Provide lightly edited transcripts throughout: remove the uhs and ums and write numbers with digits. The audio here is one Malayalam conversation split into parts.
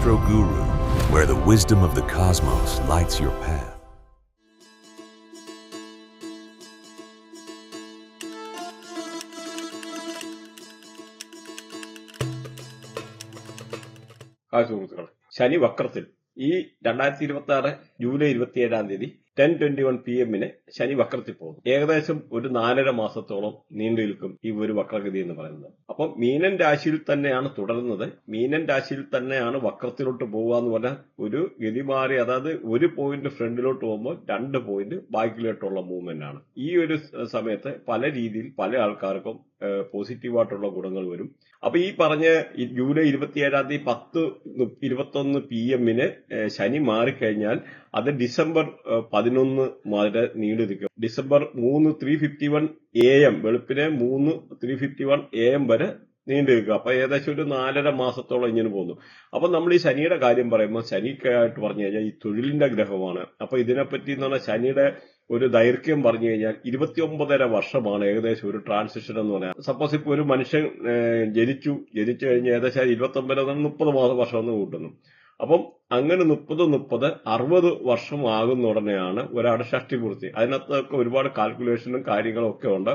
Astro Guru, where the wisdom of the cosmos lights your path. Hi സുഹൃത്തുക്കളെ, ശനി വക്രത്തിൽ ഈ 2026 ജൂലൈ 27 10:21 PM ശനി വക്രത്തിൽ പോകും. ഏകദേശം ഒരു 4.5 മാസത്തോളം നീണ്ടു നിൽക്കും ഈ ഒരു വക്രഗതി എന്ന് പറയുന്നത്. അപ്പം മീനൻ രാശിയിൽ തന്നെയാണ് തുടരുന്നത്. മീനൻ രാശിയിൽ തന്നെയാണ് വക്രത്തിലോട്ട് പോകുക എന്ന് പറഞ്ഞാൽ ഒരു ഗതി മാറി, അതായത് ഒരു പോയിന്റ് ഫ്രണ്ടിലോട്ട് പോകുമ്പോൾ 2 പോയിന്റ് ബാക്കിലോട്ടുള്ള മൂവ്മെന്റ് ആണ്. ഈ ഒരു സമയത്ത് പല രീതിയിൽ പല ആൾക്കാർക്കും പോസിറ്റീവായിട്ടുള്ള ഗുണങ്ങൾ വരും. അപ്പൊ ഈ പറഞ്ഞ ജൂലൈ 27 10:21 PM ശനി മാറിക്കഴിഞ്ഞാൽ അത് ഡിസംബർ 11 വരെ നീണ്ടിരിക്കും. ഡിസംബർ 3:51 AM വെളുപ്പിനെ 3:51 AM വരെ നീണ്ടു നിൽക്കുക. അപ്പൊ ഏകദേശം ഒരു 4.5 മാസത്തോളം ഇങ്ങനെ പോകുന്നു. അപ്പൊ നമ്മൾ ഈ ശനിയുടെ കാര്യം പറയുമ്പോൾ ശനിക്കായിട്ട് പറഞ്ഞു കഴിഞ്ഞാൽ ഈ തൊഴിലിന്റെ ഗ്രഹമാണ്. അപ്പൊ ഇതിനെപ്പറ്റി എന്ന് പറഞ്ഞാൽ ശനിയുടെ ഒരു ദൈർഘ്യം പറഞ്ഞു കഴിഞ്ഞാൽ 29.5 വർഷമാണ് ഏകദേശം ഒരു ട്രാൻസിഷൻ എന്ന് പറയാം. സപ്പോസ് ഇപ്പൊ ഒരു മനുഷ്യൻ ജനിച്ചു കഴിഞ്ഞ് ഏകദേശം 29-30 വർഷം എന്ന് കൂട്ടുന്നു. അപ്പം അങ്ങനെ 30-60 വർഷം ആകുന്ന ഉടനെയാണ് ഒരാളുടെ ഷഷ്ടിപൂർത്തി. അതിനകത്തൊക്കെ ഒരുപാട് കാൽക്കുലേഷനും കാര്യങ്ങളും ഒക്കെ ഉണ്ട്.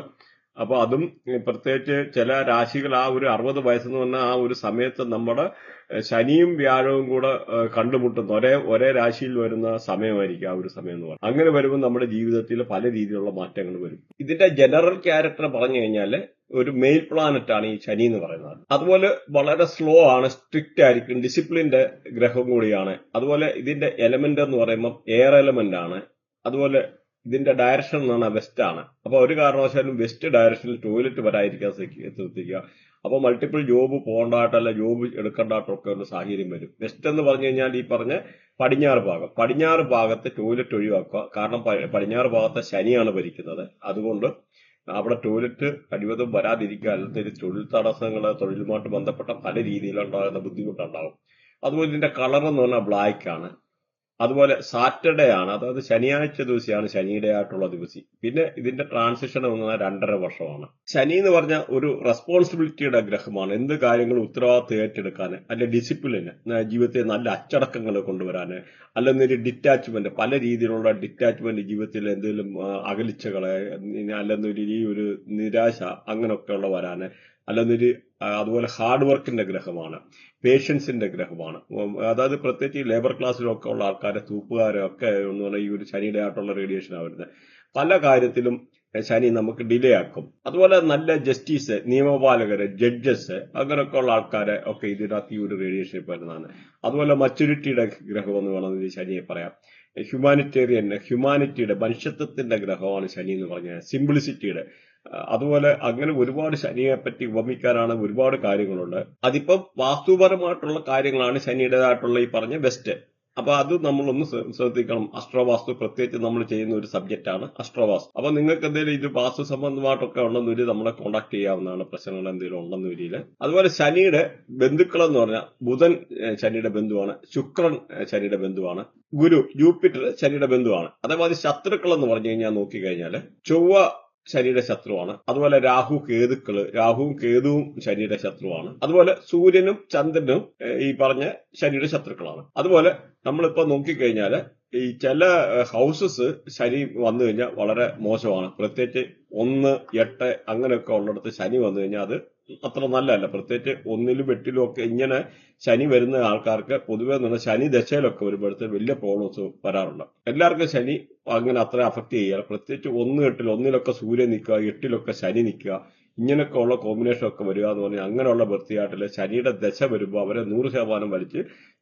അപ്പൊ അതും പ്രത്യേകിച്ച് ചില രാശികൾ ആ ഒരു 60 വയസ്സെന്ന് പറഞ്ഞാൽ ആ ഒരു സമയത്ത് നമ്മുടെ ശനിയും വ്യാഴവും കൂടെ കണ്ടുമുട്ടുന്ന ഒരേ രാശിയിൽ വരുന്ന സമയമായിരിക്കും ആ ഒരു സമയം എന്ന് പറയുന്നത്. അങ്ങനെ വരുമ്പോൾ നമ്മുടെ ജീവിതത്തിൽ പല രീതിയിലുള്ള മാറ്റങ്ങൾ വരും. ഇതിന്റെ ജനറൽ ക്യാരക്ടർ പറഞ്ഞു കഴിഞ്ഞാൽ ഒരു മെയിൽ പ്ലാനറ്റ് ആണ് ഈ ശനി എന്ന് പറയുന്നത്. അതുപോലെ വളരെ സ്ലോ ആണ്, സ്ട്രിക്റ്റ് ആയിരിക്കും, ഡിസിപ്ലിന്റെ ഗ്രഹം കൂടിയാണ്. അതുപോലെ ഇതിന്റെ എലമെന്റ് എന്ന് പറയുമ്പോൾ എയർ എലമെന്റ് ആണ്. അതുപോലെ ഇതിന്റെ ഡയറക്ഷൻ എന്ന് പറഞ്ഞാൽ വെസ്റ്റ് ആണ്. അപ്പൊ ഒരു കാരണവശാലും വെസ്റ്റ് ഡയറക്ഷനിൽ ടോയ്ലറ്റ് വരാതിരിക്കാൻ ശ്രദ്ധിക്കുക. അപ്പൊ മൾട്ടിപ്പിൾ ജോബ് പോകേണ്ടതായിട്ടല്ല, ജോബ് എടുക്കേണ്ടതായിട്ടൊക്കെ ഒരു സാഹചര്യം വരും. വെസ്റ്റ് എന്ന് പറഞ്ഞു കഴിഞ്ഞാൽ ഈ പറഞ്ഞ പടിഞ്ഞാറ് ഭാഗത്ത് ടോയ്ലറ്റ് ഒഴിവാക്കുക. കാരണം പടിഞ്ഞാറ് ഭാഗത്തെ ശനിയാണ് ഭരിക്കുന്നത്. അതുകൊണ്ട് അവിടെ ടോയ്ലറ്റ് കഴിവതും വരാതിരിക്കുക. അല്ലെങ്കിൽ തൊഴിൽ തടസ്സങ്ങൾ, തൊഴിലുമായിട്ട് ബന്ധപ്പെട്ട പല രീതിയിലുണ്ടാകുന്ന ബുദ്ധിമുട്ടുണ്ടാകും. അതുപോലെ ഇതിന്റെ കളർ എന്ന് പറഞ്ഞാൽ ബ്ലാക്ക് ആണ്. അതുപോലെ സാറ്റർഡേ ആണ്, അതായത് ശനിയാഴ്ച ദിവസമാണ് ശനിയുടെ ആയിട്ടുള്ള ദിവസം. പിന്നെ ഇതിന്റെ ട്രാൻസിഷൻ എന്ന് പറഞ്ഞാൽ 2.5 വർഷമാണ്. ശനി എന്ന് പറഞ്ഞാൽ ഒരു റെസ്പോൺസിബിലിറ്റിയുടെ ഗ്രഹമാണ്. എന്ത് കാര്യങ്ങളും ഉത്തരവാദിത്വം ഏറ്റെടുക്കാൻ, അല്ലെ ഡിസിപ്ലിന്, ജീവിതത്തിൽ നല്ല അച്ചടക്കങ്ങൾ കൊണ്ടുവരാന്, അല്ലെന്നൊരു ഡിറ്റാച്ച്മെന്റ്, പല രീതിയിലുള്ള ഡിറ്റാച്ച്മെന്റ്, ജീവിതത്തിൽ എന്തെങ്കിലും അകലിച്ചകളെ, അല്ലെന്നൊരു ഈ ഒരു നിരാശ അങ്ങനെയൊക്കെയുള്ള വരാന്, അല്ലെന്നൊരു അതുപോലെ ഹാർഡ് വർക്കിന്റെ ഗ്രഹമാണ്, പേഷ്യൻസിന്റെ ഗ്രഹമാണ്. അതായത് പ്രത്യേകിച്ച് ലേബർ ക്ലാസ്സിലൊക്കെ ഉള്ള ആൾക്കാരെ, തൂപ്പുകാരൊക്കെ എന്ന് പറഞ്ഞാൽ ഈ ഒരു ശനിയുടെ ആയിട്ടുള്ള റേഡിയേഷനാണ് വരുന്നത്. പല കാര്യത്തിലും ശനി നമുക്ക് ഡിലേ ആക്കും. അതുപോലെ നല്ല ജസ്റ്റിസ്, നിയമപാലകര്, ജഡ്ജസ് അങ്ങനെയൊക്കെ ഉള്ള ആൾക്കാരെ ഒക്കെ ഇതിനകത്ത് ഈ ഒരു റേഡിയേഷൻ വരുന്നതാണ്. അതുപോലെ മച്യൂരിറ്റിയുടെ ഗ്രഹം എന്ന് വേണമെങ്കിൽ ശനിയെ പറയാം. ഹ്യൂമാനിറ്റിയുടെ മനുഷ്യത്വത്തിന്റെ ഗ്രഹമാണ് ശനി എന്ന് പറഞ്ഞാൽ, സിംപ്ലിസിറ്റിയുടെ. അതുപോലെ അങ്ങനെ ഒരുപാട് ശനിയെ പറ്റി ഉപമിക്കാനാണ് ഒരുപാട് കാര്യങ്ങളുണ്ട്. അതിപ്പം വാസ്തുപരമായിട്ടുള്ള കാര്യങ്ങളാണ് ശനിയുടേതായിട്ടുള്ള ഈ പറഞ്ഞ വെസ്റ്റ്. അപ്പൊ അത് നമ്മളൊന്ന് ശ്രദ്ധിക്കണം. അസ്ട്രോവാസ്തു പ്രത്യേകിച്ച് നമ്മൾ ചെയ്യുന്ന ഒരു സബ്ജക്റ്റാണ് അസ്ട്രോവാസ്തു. അപ്പൊ നിങ്ങൾക്ക് എന്തെങ്കിലും ഇത് വാസ്തു സംബന്ധമായിട്ടൊക്കെ ഉണ്ടെന്നൊരു നമ്മളെ കോൺടാക്ട് ചെയ്യാവുന്നതാണ്, പ്രശ്നങ്ങൾ എന്തെങ്കിലും ഉണ്ടെന്ന വരിയിൽ. അതുപോലെ ശനിയുടെ ബന്ധുക്കൾ എന്ന് പറഞ്ഞാൽ ബുധൻ ശനിയുടെ ബന്ധുവാണ്, ശുക്രൻ ശനിയുടെ ബന്ധുവാണ്, ഗുരു ജൂപ്പിറ്റർ ശനിയുടെ ബന്ധുവാണ്. അതേമാതിരി ശത്രുക്കൾ എന്ന് പറഞ്ഞു കഴിഞ്ഞാൽ നോക്കിക്കഴിഞ്ഞാൽ ചൊവ്വ ശനിയുടെ ശത്രുവാണ്. അതുപോലെ രാഹുവും കേതുവും ശനിയുടെ ശത്രുവാണ്. അതുപോലെ സൂര്യനും ചന്ദ്രനും ഈ പറഞ്ഞ ശനിയുടെ ശത്രുക്കളാണ്. അതുപോലെ നമ്മളിപ്പോ നോക്കിക്കഴിഞ്ഞാല് ഈ ചില ഹൗസസ് ശനി വന്നു കഴിഞ്ഞാൽ വളരെ മോശമാണ്. പ്രത്യേകിച്ച് 1, 8 അങ്ങനെയൊക്കെ ഉള്ളിടത്ത് ശനി വന്നു കഴിഞ്ഞാൽ അത് അത്ര നല്ലതല്ല. പ്രത്യേകിച്ച് 1-ലും 8-ലും ഒക്കെ ഇങ്ങനെ ശനി വരുന്ന ആൾക്കാർക്ക് പൊതുവെ ശനി ദശയിലൊക്കെ വരുമ്പോഴത്തേക്ക് വലിയ പ്രോബ്ലംസ് വരാറുണ്ട്. എല്ലാവർക്കും ശനി അങ്ങനെ അത്ര അഫക്ട് ചെയ്യാറ്. പ്രത്യേകിച്ച് 1, 8 1-ലൊക്കെ സൂര്യൻ നിൽക്കുക, 8-ലൊക്കെ ശനി നിൽക്കുക, ഇങ്ങനെയൊക്കെ ഉള്ള കോമ്പിനേഷൻ ഒക്കെ വരിക എന്ന് പറഞ്ഞാൽ അങ്ങനെയുള്ള വൃത്തിയായിട്ടില്ല. ശനിയുടെ ദശ വരുമ്പോൾ അവരെ 100% വലിച്ച്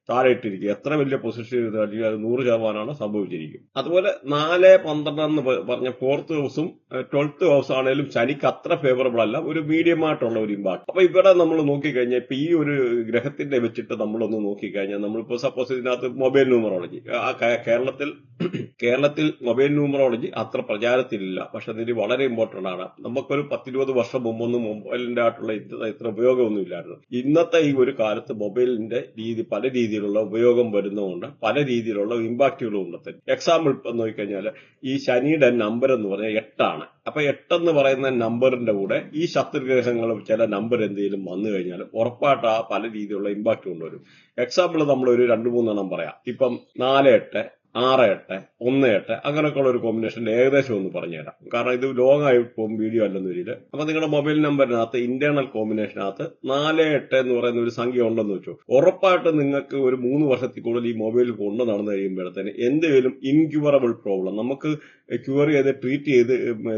താഴെ ഇട്ടിരിക്കുക. എത്ര വലിയ പൊസിഷൻ ഇരുന്നാലും അത് 100% സംഭവിച്ചിരിക്കും. അതുപോലെ 4, 12 എന്ന് പറഞ്ഞ 4th ഹൗസും 12th ഹൗസ് ആണെങ്കിലും ശനിക്ക് അത്ര ഫേവറബിൾ അല്ല, ഒരു മീഡിയം ആയിട്ടുള്ള ഒരു ഇമ്പാക്ട്. അപ്പൊ ഇവിടെ നമ്മൾ നോക്കിക്കഴിഞ്ഞാൽ ഇപ്പൊ ഈ ഒരു ഗ്രഹത്തിന്റെ വെച്ചിട്ട് നമ്മളൊന്ന് നോക്കിക്കഴിഞ്ഞാൽ നമ്മളിപ്പോ സപ്പോസ് ഇതിനകത്ത് മൊബൈൽ ന്യൂമറോളജി, കേരളത്തിൽ മൊബൈൽ ന്യൂമറോളജി അത്ര പ്രചാരത്തിലില്ല. പക്ഷെ ഇതിന് വളരെ ഇമ്പോർട്ടന്റ് ആണ്. നമുക്കൊരു 10-20 വർഷം മുമ്പൊന്നും മൊബൈലിന്റെ ആയിട്ടുള്ള ഇത്ര ഉപയോഗമൊന്നും ഇല്ലായിരുന്നു. ഇന്നത്തെ ഈ ഒരു കാലത്ത് മൊബൈലിന്റെ പല രീതിയിൽ രീതിയിലുള്ള ഉപയോഗം വരുന്നതുകൊണ്ട് പല രീതിയിലുള്ള ഇമ്പാക്റ്റുകളും ഉണ്ട്. എക്സാമ്പിൾ ഇപ്പം നോക്കിക്കഴിഞ്ഞാൽ ഈ ശനിയുടെ നമ്പർ എന്ന് പറഞ്ഞാൽ 8 അപ്പൊ 8 എന്ന് പറയുന്ന നമ്പറിന്റെ കൂടെ ഈ ശത്രുഗ്രഹങ്ങളും ചില നമ്പർ എന്തെങ്കിലും വന്നു കഴിഞ്ഞാൽ ഉറപ്പായിട്ട് ആ പല രീതിയിലുള്ള ഇമ്പാക്ട് കൊണ്ടുവരും. എക്സാമ്പിൾ നമ്മൾ ഒരു 2-3 പറയാം. ഇപ്പം 4-8, 6-8, 1-8 അങ്ങനെയൊക്കെയുള്ള ഒരു കോമ്പിനേഷനിൽ ഏകദേശം ഒന്ന് പറഞ്ഞുതരാം. കാരണം ഇത് ലോങ് ആയി പോകും വീഡിയോ അല്ലെന്ന് വരില്ല. അപ്പൊ നിങ്ങളുടെ മൊബൈൽ നമ്പറിനകത്ത് ഇന്റേണൽ കോമ്പിനേഷനകത്ത് 4-8 എന്ന് പറയുന്ന ഒരു സംഖ്യ ഉണ്ടെന്ന് വെച്ചു. ഉറപ്പായിട്ട് നിങ്ങൾക്ക് ഒരു 3 വർഷത്തിൽ കൂടുതൽ ഈ മൊബൈൽ കൊണ്ട് നടന്നു കഴിയുമ്പോഴത്തേന് എന്തെങ്കിലും ഇൻക്യൂറബിൾ പ്രോബ്ലം നമുക്ക് ക്യൂർ ചെയ്ത് ട്രീറ്റ് ചെയ്ത്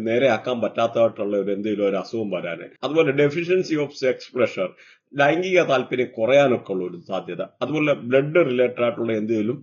നേരെയാക്കാൻ പറ്റാത്തതായിട്ടുള്ള ഒരു എന്തെങ്കിലും ഒരു അസുഖം വരാന്, അതുപോലെ ഡെഫിഷ്യൻസി ഓഫ് സെക്സ് പ്രഷർ, ലൈംഗിക താല്പര്യം കുറയാനൊക്കെ ഉള്ള ഒരു സാധ്യത, അതുപോലെ ബ്ലഡ് റിലേറ്റഡ് ആയിട്ടുള്ള എന്തെങ്കിലും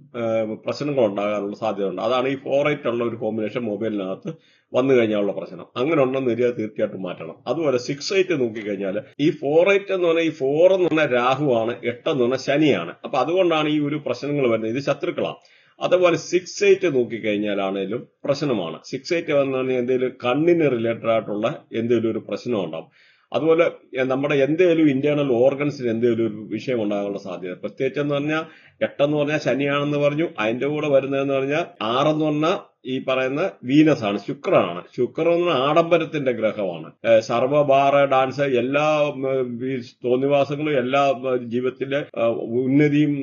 പ്രശ്നങ്ങൾ ഉണ്ടാകാനുള്ള സാധ്യത ഉണ്ട്. അതാണ് ഈ 4-8 ഉള്ള ഒരു കോമ്പിനേഷൻ മൊബൈലിനകത്ത് വന്നു കഴിഞ്ഞാലുള്ള പ്രശ്നം. അങ്ങനെ ഉണ്ടെന്ന് വരിക തീർച്ചയായിട്ടും മാറ്റണം. അതുപോലെ 6-8 നോക്കിക്കഴിഞ്ഞാൽ ഈ 4-8 എന്ന് പറഞ്ഞാൽ ഈ 4 എന്ന് പറഞ്ഞാൽ രാഹുവാണ്, 8 എന്ന് പറഞ്ഞാൽ ശനിയാണ്. അപ്പൊ അതുകൊണ്ടാണ് ഈ ഒരു പ്രശ്നങ്ങൾ വരുന്നത്. ഇത് ശത്രുക്കളാണ്. അതുപോലെ 6-8 നോക്കിക്കഴിഞ്ഞാലാണേലും പ്രശ്നമാണ്. 6-8 വന്നു കഴിഞ്ഞാൽ എന്തെങ്കിലും കണ്ണിന് റിലേറ്റഡ് ആയിട്ടുള്ള എന്തെങ്കിലും ഒരു പ്രശ്നം ഉണ്ടാവും. അതുപോലെ നമ്മുടെ എന്തെങ്കിലും ഇന്റേണൽ ഓർഗൻസിന് എന്തെങ്കിലും ഒരു വിഷയം ഉണ്ടാകാനുള്ള സാധ്യത. പ്രത്യേകിച്ചെന്ന് പറഞ്ഞാൽ 8 എന്ന് പറഞ്ഞാൽ ശനിയാണെന്ന് പറഞ്ഞു. അതിന്റെ കൂടെ വരുന്നതെന്ന് പറഞ്ഞാൽ 6 എന്ന് പറഞ്ഞാൽ ഈ പറയുന്ന വീനസ് ആണ്, ശുക്രനാണ്. ശുക്രൻ എന്ന് പറഞ്ഞാൽ ആഡംബരത്തിന്റെ ഗ്രഹമാണ്. സർവ്വഭാര ഡാൻസ്, എല്ലാ തോന്നിവാസങ്ങളും, എല്ലാ ജീവിതത്തിലെ ഉന്നതിയും,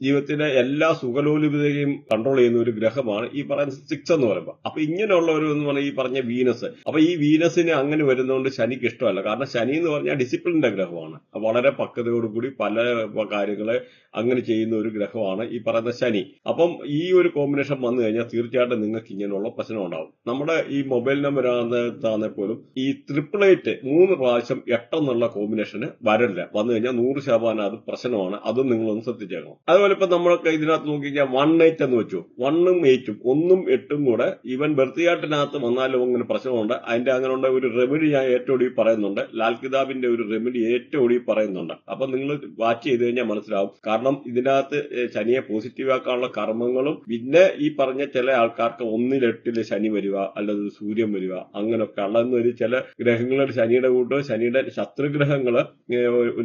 ജീവിതത്തിലെ എല്ലാ സുഖലോലുപതയും കൺട്രോൾ ചെയ്യുന്ന ഒരു ഗ്രഹമാണ് ഈ പറയുന്ന 6 എന്ന് പറയുമ്പോൾ. അപ്പൊ ഇങ്ങനെയുള്ള ഒരു എന്ന് പറഞ്ഞാൽ ഈ പറഞ്ഞ വീനസ്. അപ്പൊ ഈ വീനസിന് അങ്ങനെ വരുന്നതുകൊണ്ട് ശനിക്ക് ഇഷ്ടമല്ല. കാരണം ശനി എന്ന് പറഞ്ഞാൽ ഡിസിപ്ലിന്റെ ഗ്രഹമാണ്. വളരെ പക്വതയോടുകൂടി പല കാര്യങ്ങളെ അങ്ങനെ ചെയ്യുന്ന ഒരു ഗ്രഹമാണ് ഈ പറയുന്ന ശനി. അപ്പം ഈ ഒരു കോമ്പിനേഷൻ വന്നു കഴിഞ്ഞാൽ തീർച്ചയായിട്ടും നിങ്ങൾക്ക് ഇങ്ങനെയുള്ള പ്രശ്നം ഉണ്ടാവും. നമ്മുടെ ഈ മൊബൈൽ നമ്പർ ആണെങ്കിൽ പോലും ഈ 888 3 പ്രാവശ്യം 8 എന്നുള്ള കോമ്പിനേഷന് വരില്ല. വന്നു കഴിഞ്ഞാൽ 100% അത് പ്രശ്നമാണ്. അതും നിങ്ങളൊന്ന് ശ്രദ്ധിച്ചേക്കണം. അതുപോലെ ഇപ്പൊ നമ്മൾക്ക് ഇതിനകത്ത് നോക്കിക്കഴിഞ്ഞാൽ 1-8 എന്ന് വെച്ചു. 1ഉം 8ഉം 1ഉം 8ഉം കൂടെ ഈവൻ ബർത്തിയാട്ടിനകത്ത് വന്നാലും അങ്ങനെ പ്രശ്നമുണ്ട്. അതിന്റെ അങ്ങനെയുള്ള ഒരു റെമഡി ഞാൻ ഏറ്റവും ഒടുവിൽ പറയുന്നുണ്ട്. ലാൽ കിതാബിന്റെ ഒരു റെമഡി ഏറ്റവും ഒടുവിൽ പറയുന്നുണ്ട്. അപ്പൊ നിങ്ങൾ വാച്ച് ചെയ്ത് കഴിഞ്ഞാൽ മനസ്സിലാവും. കാരണം ഇതിനകത്ത് ശനിയെ പോസിറ്റീവ് ആക്കാനുള്ള കർമ്മങ്ങളും, പിന്നെ ഈ പറഞ്ഞ ചില ആൾക്കാർക്ക് 1-8 ശനി വരിക, അല്ലെങ്കിൽ സൂര്യൻ വരിക, അങ്ങനെയൊക്കെ ഉള്ളതെന്നൊരു ചില ഗ്രഹങ്ങളുടെ ശനിയുടെ കൂട്ടോ ശനിയുടെ ശത്രുഗ്രഹങ്ങള്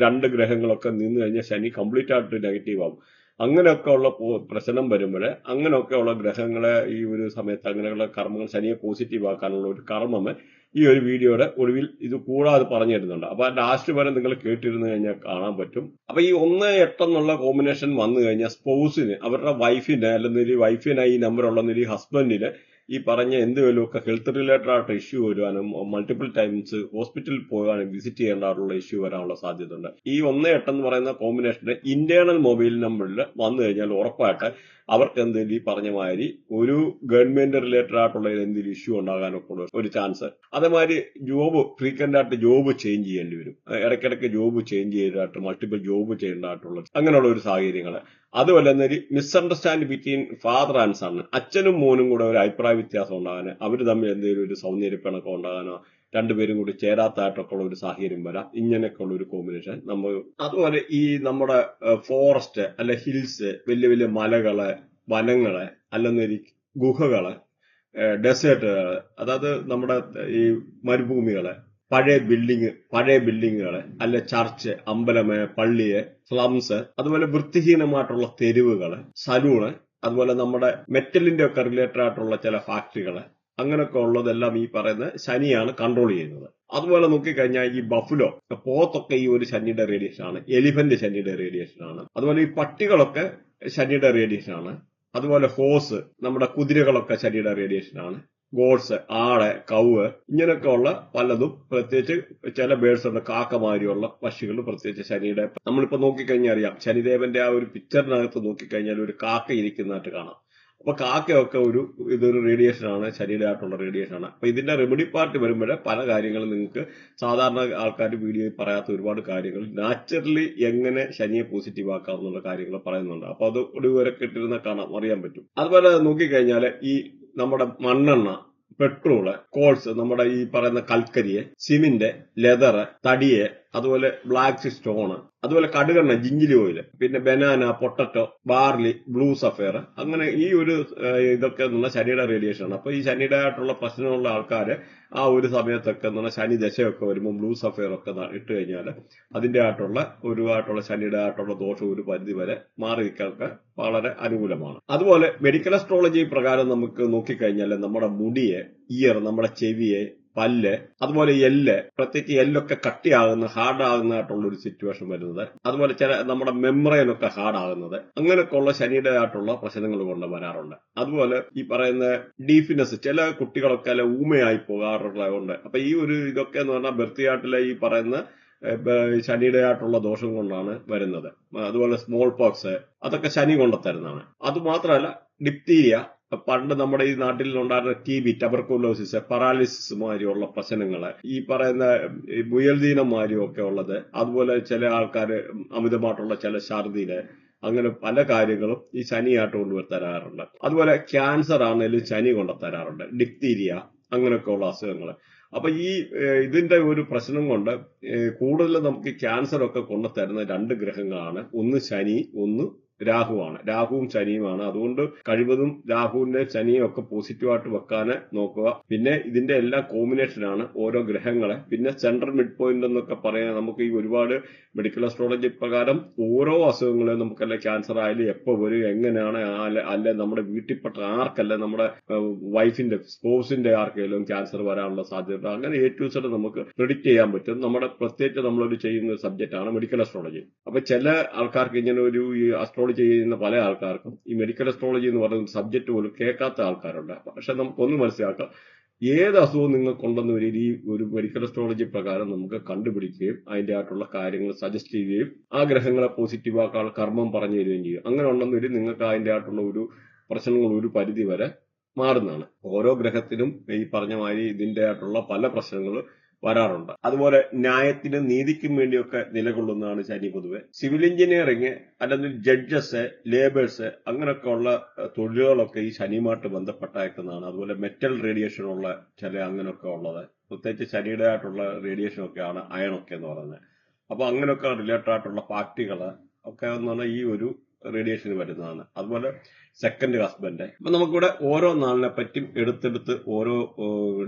2 ഗ്രഹങ്ങളൊക്കെ നിന്ന് കഴിഞ്ഞാൽ ശനി കംപ്ലീറ്റ് ആയിട്ട് നെഗറ്റീവ് ആവും. അങ്ങനെയൊക്കെ ഉള്ള പ്രശ്നം വരുമ്പോൾ അങ്ങനെയൊക്കെ ഉള്ള ഗ്രഹങ്ങളെ ഈ ഒരു സമയത്ത് അങ്ങനെയുള്ള കർമ്മങ്ങൾ ശനിയെ പോസിറ്റീവ് ആക്കാനുള്ള ഒരു കർമ്മം ഈ ഒരു വീഡിയോയുടെ ഒടുവിൽ ഇത് കൂടാതെ പറഞ്ഞു തരുന്നുണ്ട്. അപ്പൊ ലാസ്റ്റ് വരെ നിങ്ങൾ കേട്ടിരുന്നു കഴിഞ്ഞാൽ കാണാൻ പറ്റും. അപ്പൊ ഈ 1-8 എന്നുള്ള കോമ്പിനേഷൻ വന്നു കഴിഞ്ഞാൽ സ്പൗസിന്, അവരുടെ വൈഫിന്, അല്ലെങ്കിൽ വൈഫിന് ഈ നമ്പർ ഉള്ള ഹസ്ബൻഡിന് ഈ പറഞ്ഞ എന്തെങ്കിലുമൊക്കെ ഹെൽത്ത് റിലേറ്റഡ് ആയിട്ട് ഇഷ്യൂ വരുവാനും, മൾട്ടിപ്പിൾ ടൈംസ് ഹോസ്പിറ്റലിൽ പോകാനും വിസിറ്റ് ചെയ്യേണ്ടതായിട്ടുള്ള ഇഷ്യൂ വരാനുള്ള സാധ്യത ഉണ്ട്. ഈ 1-8 എന്ന് പറയുന്ന കോമ്പിനേഷന്റെ ഇന്റേണൽ മൊബൈൽ നമ്പറിൽ വന്നു കഴിഞ്ഞാൽ ഉറപ്പായിട്ട് അവർക്ക് എന്തെങ്കിലും ഈ പറഞ്ഞ മാതിരി ഒരു ഗവൺമെന്റ് റിലേറ്റഡ് ആയിട്ടുള്ള എന്തെങ്കിലും ഇഷ്യൂ ഉണ്ടാകാനൊക്കെ ഉള്ള ഒരു ചാൻസ്. അതേമാതിരി ജോബ് ഫ്രീക്വന്റ് ആയിട്ട് ജോബ് ചേഞ്ച് ചെയ്യേണ്ടി വരും. ഇടയ്ക്കിടയ്ക്ക് ജോബ് ചേഞ്ച് ചെയ്തതായിട്ട് മൾട്ടിപ്പിൾ ജോബ് ചെയ്യേണ്ടതായിട്ടുള്ള അങ്ങനെയുള്ള ഒരു സാഹചര്യങ്ങൾ. അതുപോലെ തന്നെ misunderstand between father and son, അച്ഛനും മോനും കൂടെ ഒരു അഭിപ്രായ വ്യത്യാസം ഉണ്ടാകാനോ, അവർ തമ്മിൽ എന്തെങ്കിലും ഒരു സൗന്ദര്യപ്പിണക്കം ഉണ്ടാകാനോ, രണ്ടുപേരും കൂടി ചേരാത്തായിട്ടൊക്കെ ഉള്ള ഒരു സാഹചര്യം വരാം. ഇങ്ങനെയൊക്കെ ഉള്ള ഒരു കോമ്പിനേഷൻ നമ്മൾ. അതുപോലെ ഈ നമ്മുടെ ഫോറസ്റ്റ് അല്ലെ ഹിൽസ്, വലിയ വലിയ മലകള്, വനങ്ങള്, അല്ലെങ്കിൽ ഗുഹകള്, ഡെസേർട്ടുകള്, അതായത് നമ്മുടെ ഈ മരുഭൂമികള്, പഴയ ബിൽഡിങ്ങുകള്, അല്ലെ ചർച്ച്, അമ്പലമേ, പള്ളിയെ, സ്ലംസ്, അതുപോലെ വൃത്തിഹീനമായിട്ടുള്ള തെരുവുകള്, സലൂണ്, അതുപോലെ നമ്മുടെ മെറ്റലിന്റെ ഒക്കെ റിലേറ്റഡ് ആയിട്ടുള്ള ചില ഫാക്ടറികള്, അങ്ങനെയൊക്കെ ഉള്ളതെല്ലാം ഈ പറയുന്ന ശനിയാണ് കൺട്രോൾ ചെയ്യുന്നത്. അതുപോലെ നോക്കിക്കഴിഞ്ഞാൽ ഈ ബഫുലോ, പോത്തൊക്കെ ഈ ഒരു ശനിയുടെ റേഡിയേഷൻ ആണ്. എലിഫന്റ് ശനിയുടെ റേഡിയേഷൻ ആണ്. അതുപോലെ ഈ പട്ടികളൊക്കെ ശനിയുടെ റേഡിയേഷൻ ആണ്. അതുപോലെ ഹോസ്, നമ്മുടെ കുതിരകളൊക്കെ ശനിയുടെ റേഡിയേഷൻ ആണ്. ഗോഡ്സ്, ആട്, കൗവ്, ഇങ്ങനെയൊക്കെ ഉള്ള പലതും, പ്രത്യേകിച്ച് ചില ബേഡ്സ് ഉണ്ട്, കാക്കമാരിയുള്ള പക്ഷികൾ, പ്രത്യേകിച്ച് ശനിയുടെ. നമ്മളിപ്പോ നോക്കിക്കഴിഞ്ഞാൽ അറിയാം, ശനിദേവന്റെ ആ ഒരു പിക്ചറിനകത്ത് നോക്കിക്കഴിഞ്ഞാൽ ഒരു കാക്ക ഇരിക്കുന്നതായിട്ട് കാണാം. അപ്പൊ കാക്കയൊക്കെ ഇതൊരു റേഡിയേഷൻ ആണ്, ശനിയുടെ ആയിട്ടുള്ള റേഡിയേഷൻ ആണ്. അപ്പൊ ഇതിന്റെ റെമഡി പാർട്ട് വരുമ്പോഴേ പല കാര്യങ്ങളും നിങ്ങൾക്ക് സാധാരണ ആൾക്കാർ വീഡിയോയിൽ പറയാത്ത ഒരുപാട് കാര്യങ്ങൾ നാച്ചുറലി എങ്ങനെ ശനിയെ പോസിറ്റീവ് ആക്കാം എന്നുള്ള കാര്യങ്ങൾ പറയുന്നുണ്ട്. അപ്പൊ അത് ഒടുവരെ കിട്ടിരുന്ന കാണാം, അറിയാൻ പറ്റും. അതുപോലെ നോക്കിക്കഴിഞ്ഞാൽ ഈ നമ്മുടെ മണ്ണെണ്ണ, പെട്രോള്, കോൾസ്, നമ്മുടെ ഈ പറയുന്ന കൽക്കരിയെ, സിമെന്റ്, ലെതറ്, തടിയെ, അതുപോലെ ബ്ലാക്ക് സ്റ്റോണ്, അതുപോലെ കടുകെണ്ണ, ജിഞ്ചിലി ഓയിൽ, പിന്നെ banana, potato, barley, blue sapphire, അങ്ങനെ ഈ ഒരു ഇതൊക്കെ എന്നുള്ള ശനിയുടെ റേഡിയേഷൻ ആണ്. അപ്പൊ ഈ ശനിയുടെ ആയിട്ടുള്ള പ്രശ്നമുള്ള ആൾക്കാര് ആ ഒരു സമയത്തൊക്കെ എന്നുള്ള ശനി ദശയൊക്കെ വരുമ്പോൾ ബ്ലൂ സഫയർ ഒക്കെ ഇട്ട് കഴിഞ്ഞാൽ അതിന്റെ ആയിട്ടുള്ള ശനിയുടെ ആയിട്ടുള്ള ദോഷം ഒരു പരിധി വരെ മാറി നിൽക്കാനൊക്കെ വളരെ അനുകൂലമാണ്. അതുപോലെ മെഡിക്കൽ അസ്ട്രോളജി പ്രകാരം നമുക്ക് നോക്കിക്കഴിഞ്ഞാൽ നമ്മുടെ മുടിയെ, ഇയർ, നമ്മുടെ ചെവിയെ, പല്ല്, അതുപോലെ പ്രത്യേകിച്ച് എല്ലൊക്കെ കട്ടിയാകുന്ന, ഹാർഡാകുന്നതായിട്ടുള്ള ഒരു സിറ്റുവേഷൻ വരുന്നത്, അതുപോലെ നമ്മുടെ മെമ്മറൈനൊക്കെ ഹാർഡാകുന്നത്, അങ്ങനെയൊക്കെ ഉള്ള ശനിയുടെ ആയിട്ടുള്ള പ്രശ്നങ്ങൾ കൊണ്ട് വരാറുണ്ട്. അതുപോലെ ഈ പറയുന്ന ഡീഫിനെസ്, ചില കുട്ടികളൊക്കെ അല്ല ഊമയായി പോകാറുള്ളതുകൊണ്ട്. അപ്പൊ ഈ ഒരു ഇതൊക്കെ എന്ന് പറഞ്ഞാൽ ബർത്തിയാട്ടിലെ ഈ പറയുന്ന ശനിയുടെ ആയിട്ടുള്ള ദോഷം കൊണ്ടാണ് വരുന്നത്. അതുപോലെ സ്മോൾ പോക്സ്, അതൊക്കെ ശനി കൊണ്ടുത്തരുന്നതാണ്. അതുമാത്രമല്ല ഡിപ്തീരിയ, പണ്ട് നമ്മുടെ ഈ നാട്ടിൽ ഉണ്ടായിരുന്ന TB, ടബർക്കുലോസിസ്, പറാലിസിസ് മാതിരിയുള്ള പ്രശ്നങ്ങള്, ഈ പറയുന്ന മുയൽദീനം മാതിരിയും ഒക്കെ ഉള്ളത്, അതുപോലെ ചില ആൾക്കാര് അമിതമായിട്ടുള്ള ചില ഛർദിയില്, അങ്ങനെ പല കാര്യങ്ങളും ഈ ശനിയായിട്ട് കൊണ്ടുവരാറുണ്ട്. അതുപോലെ ക്യാൻസർ ആണെങ്കിലും ശനി കൊണ്ടുതരാറുണ്ട്, ഡിപ്തീരിയ, അങ്ങനെയൊക്കെ ഉള്ള അസുഖങ്ങൾ. അപ്പൊ ഈ ഇതിന്റെ ഒരു പ്രശ്നം കൊണ്ട് കൂടുതൽ നമുക്ക് ക്യാൻസർ ഒക്കെ കൊണ്ടുതരുന്ന 2 ഗ്രഹങ്ങളാണ്. ഒന്ന് ശനി, ഒന്ന് രാഹുവാണ്. രാഹുവും ശനിയുമാണ്. അതുകൊണ്ട് കഴിവതും രാഹുവിന്റെ ശനിയും ഒക്കെ പോസിറ്റീവായിട്ട് വെക്കാൻ നോക്കുക. പിന്നെ ഇതിന്റെ എല്ലാം കോമ്പിനേഷനാണ് ഓരോ ഗ്രഹങ്ങളെ. പിന്നെ സെൻട്രൽ മിഡ് പോയിന്റ് എന്നൊക്കെ പറയാൻ നമുക്ക് ഈ ഒരുപാട് മെഡിക്കൽ അസ്ട്രോളജി പ്രകാരം ഓരോ അസുഖങ്ങളെ നമുക്കല്ല ക്യാൻസർ ആയാലും എപ്പോ വരും, എങ്ങനെയാണ്, അല്ലെ നമ്മുടെ വീട്ടിൽപ്പെട്ട ആർക്കല്ല, നമ്മുടെ വൈഫിന്റെ, സ്പോസിന്റെ ആർക്കെങ്കിലും ക്യാൻസർ വരാനുള്ള സാധ്യത, അങ്ങനെ A to Z നമുക്ക് പ്രെഡിക്റ്റ് ചെയ്യാൻ പറ്റും. നമ്മുടെ പ്രത്യേകിച്ച് നമ്മളൊരു ചെയ്യുന്ന സബ്ജക്റ്റ് ആണ് മെഡിക്കൽ അസ്ട്രോളജി. അപ്പൊ ചില ആൾക്കാർക്ക് ഇങ്ങനെ ഒരു അസ്ട്രോളജി ചെയ്യുന്ന പല ആൾക്കാർക്കും ഈ മെഡിക്കൽ അസ്ട്രോളജി എന്ന് പറയുന്ന സബ്ജക്ട് പോലും കേൾക്കാത്ത ആൾക്കാരുണ്ട്. പക്ഷെ നമുക്കൊന്ന് മനസ്സിലാക്കാം, ഏത് അസുഖവും നിങ്ങൾക്കുണ്ടെന്ന് ഈ ഒരു മെഡിക്കൽ അസ്ട്രോളജി പ്രകാരം നമുക്ക് കണ്ടുപിടിക്കുകയും അതിന്റെ ആയിട്ടുള്ള കാര്യങ്ങൾ സജസ്റ്റ് ചെയ്യുകയും ആ ഗ്രഹങ്ങളെ പോസിറ്റീവാക്കാൻ കർമ്മം പറഞ്ഞു തരികയും ചെയ്യും. അങ്ങനെ ഉണ്ടെന്ന് നിങ്ങൾക്ക് അതിന്റെ ആയിട്ടുള്ള ഒരു പ്രശ്നങ്ങൾ ഒരു പരിധി വരെ മാറുന്നതാണ്. ഓരോ ഗ്രഹത്തിനും ഈ പറഞ്ഞ മാതിരി ഇതിന്റെ ആയിട്ടുള്ള പല പ്രശ്നങ്ങൾ വരാറുണ്ട്. അതുപോലെ ന്യായത്തിനും നീതിക്കും വേണ്ടിയൊക്കെ നിലകൊള്ളുന്നതാണ് ശനി പൊതുവെ. സിവിൽ എഞ്ചിനീയറിംഗ്, അല്ലെങ്കിൽ ജഡ്ജസ്, ലേബേഴ്സ്, അങ്ങനെയൊക്കെ ഉള്ള തൊഴിലുകളൊക്കെ ഈ ശനിയുമായിട്ട് ബന്ധപ്പെട്ടേക്കുന്നതാണ്. അതുപോലെ മെറ്റൽ റേഡിയേഷൻ ഉള്ള ചില അങ്ങനെയൊക്കെ ഉള്ളത്, പ്രത്യേകിച്ച് ശനിയുടെ ആയിട്ടുള്ള റേഡിയേഷൻ ഒക്കെയാണ് അയണൊക്കെ എന്ന് പറയുന്നത്. അപ്പൊ അങ്ങനെയൊക്കെ റിലേറ്റഡ് ആയിട്ടുള്ള പാർട്ടികള് ഒക്കെ എന്ന് പറഞ്ഞാൽ ഈ ഒരു റേഡിയേഷൻ വരുന്നതാണ്. അതുപോലെ സെക്കൻഡ് ഹസ്ബൻഡ്. അപ്പൊ നമുക്കിവിടെ ഓരോ നാളിനെ പറ്റി എടുത്തെടുത്ത് ഓരോ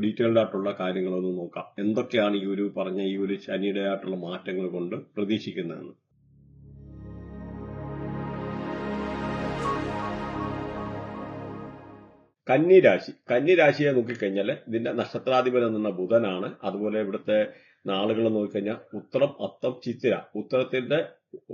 ഡീറ്റെയിൽഡ് ആയിട്ടുള്ള കാര്യങ്ങളൊന്ന് നോക്കാം. എന്തൊക്കെയാണ് ഈ ഒരു പറഞ്ഞ ഈ ഒരു ശനിയുടെ ആയിട്ടുള്ള മാറ്റങ്ങൾ കൊണ്ട് പ്രതീക്ഷിക്കുന്നതെന്ന്. കന്നിരാശിയെ നോക്കിക്കഴിഞ്ഞാൽ ഇതിന്റെ നക്ഷത്രാധിപൻ എന്ന ബുധനാണ്. അതുപോലെ ഇവിടുത്തെ നാളുകൾ നോക്കിക്കഴിഞ്ഞാൽ ഉത്രം, അത്തം, ചിത്തിര. ഉത്തരത്തിന്റെ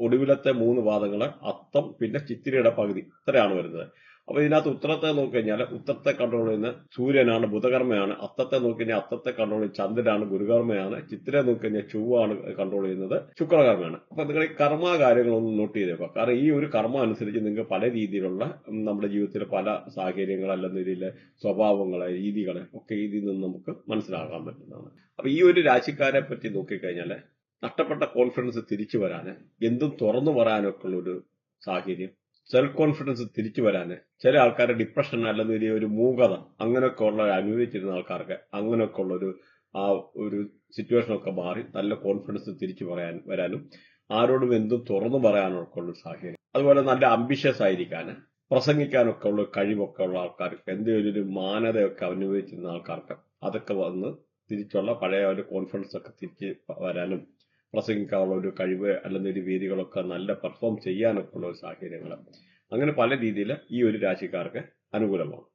ഒടുവിലത്തെ 3 പാദങ്ങള്, അത്തം, പിന്നെ ചിത്തിരയുടെ പകുതി, ഇത്രയാണ് വരുന്നത്. അപ്പൊ ഇതിനകത്ത് ഉത്തരത്തെ നോക്കിക്കഴിഞ്ഞാൽ ഉത്തരത്തെ കൺട്രോൾ ചെയ്യുന്ന സൂര്യനാണ്, ബുധകർമ്മയാണ്. അത്തത്തെ നോക്കിക്കഴിഞ്ഞാൽ അത്തത്തെ കൺട്രോൾ ചെയ്യുന്ന ചന്ദ്രനാണ്, ഗുരുകർമ്മയാണ്. ചിത്തിരെ നോക്കിക്കഴിഞ്ഞാൽ ചൊവ്വാണ് കൺട്രോൾ ചെയ്യുന്നത്, ശുക്രകർമ്മയാണ്. അപ്പൊ നിങ്ങൾ ഈ കർമ്മ കാര്യങ്ങളൊന്നും നോട്ട് ചെയ്തേക്കുക. കാരണം ഈ ഒരു കർമ്മ അനുസരിച്ച് നിങ്ങൾക്ക് പല രീതിയിലുള്ള നമ്മുടെ ജീവിതത്തിലെ പല സാഹചര്യങ്ങൾ, അല്ലെങ്കിൽ ഇതിലെ സ്വഭാവങ്ങളെ, രീതികളെ ഒക്കെ ഇതിൽ നിന്ന് നമുക്ക് മനസ്സിലാക്കാൻ പറ്റുന്നതാണ്. അപ്പൊ ഈ ഒരു രാശിക്കാരെ പറ്റി നോക്കിക്കഴിഞ്ഞാല് നഷ്ടപ്പെട്ട കോൺഫിഡൻസ് തിരിച്ചു വരാന്, എന്തും തുറന്നു പറയാനൊക്കെ ഉള്ള ഒരു സാഹചര്യം, സെൽഫ് കോൺഫിഡൻസ് തിരിച്ചു വരാന്, ചില ആൾക്കാരുടെ ഡിപ്രഷൻ അല്ലെങ്കിൽ ഒരു മൂകത അങ്ങനെയൊക്കെ ഉള്ള അനുഭവിച്ചിരുന്ന ആൾക്കാർക്ക് അങ്ങനെയൊക്കെ ഉള്ള ഒരു സിറ്റുവേഷൻ ഒക്കെ മാറി നല്ല കോൺഫിഡൻസ് തിരിച്ചു വരാനും ആരോടും എന്തും തുറന്നു പറയാനൊക്കെ ഉള്ള സാഹചര്യം. അതുപോലെ നല്ല അംബിഷ്യസ് ആയിരിക്കാന്, പ്രസംഗിക്കാനൊക്കെ ഉള്ള കഴിവൊക്കെ ഉള്ള ആൾക്കാർക്ക്, എന്തെങ്കിലും ഒരു മാനതയൊക്കെ അനുഭവിച്ചിരുന്ന ആൾക്കാർക്ക് അതൊക്കെ വന്ന് തിരിച്ചുള്ള പഴയ ഒരു കോൺഫിഡൻസ് ഒക്കെ തിരിച്ച് വരാനും, പ്രസംഗിക്കാനുള്ള ഒരു കഴിവ് അല്ലെങ്കിൽ ഒരു വേദികളൊക്കെ നല്ല പെർഫോം ചെയ്യാനൊക്കെ ഉള്ള ഒരു സാഹചര്യങ്ങൾ, അങ്ങനെ പല രീതിയിൽ ഈ ഒരു രാശിക്കാർക്ക് അനുകൂലമാണ്.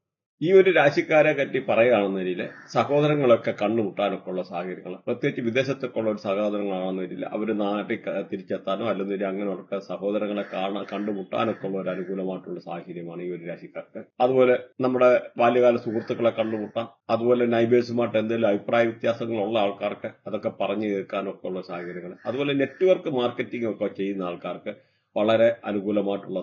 ഈ ഒരു രാശിക്കാരെ പറ്റി പറയുകയാണെന്നതിൽ സഹോദരങ്ങളൊക്കെ കണ്ടുമുട്ടാനൊക്കെ ഉള്ള സാഹചര്യങ്ങൾ, പ്രത്യേകിച്ച് വിദേശത്തൊക്കെ ഉള്ള ഒരു സഹോദരങ്ങളാണെന്നതിൽ അവർ നാട്ടിൽ തിരിച്ചെത്താനോ അല്ലെങ്കിൽ അങ്ങനെയൊക്കെ സഹോദരങ്ങളെ കണ്ടുമുട്ടാനൊക്കെ ഉള്ള ഒരു അനുകൂലമായിട്ടുള്ള സാഹചര്യമാണ് ഈ ഒരു രാശിക്കാർക്ക്. അതുപോലെ നമ്മുടെ ബാല്യകാല സുഹൃത്തുക്കളെ കണ്ടുമുട്ടാം. അതുപോലെ നൈബേഴ്സുമായിട്ട് എന്തെങ്കിലും അഭിപ്രായ വ്യത്യാസങ്ങളുള്ള ആൾക്കാർക്ക് അതൊക്കെ പറഞ്ഞു കേൾക്കാനൊക്കെ ഉള്ള സാഹചര്യങ്ങൾ. അതുപോലെ നെറ്റ്വർക്ക് മാർക്കറ്റിംഗ് ഒക്കെ ചെയ്യുന്ന ആൾക്കാർക്ക് വളരെ അനുകൂലമായിട്ടുള്ള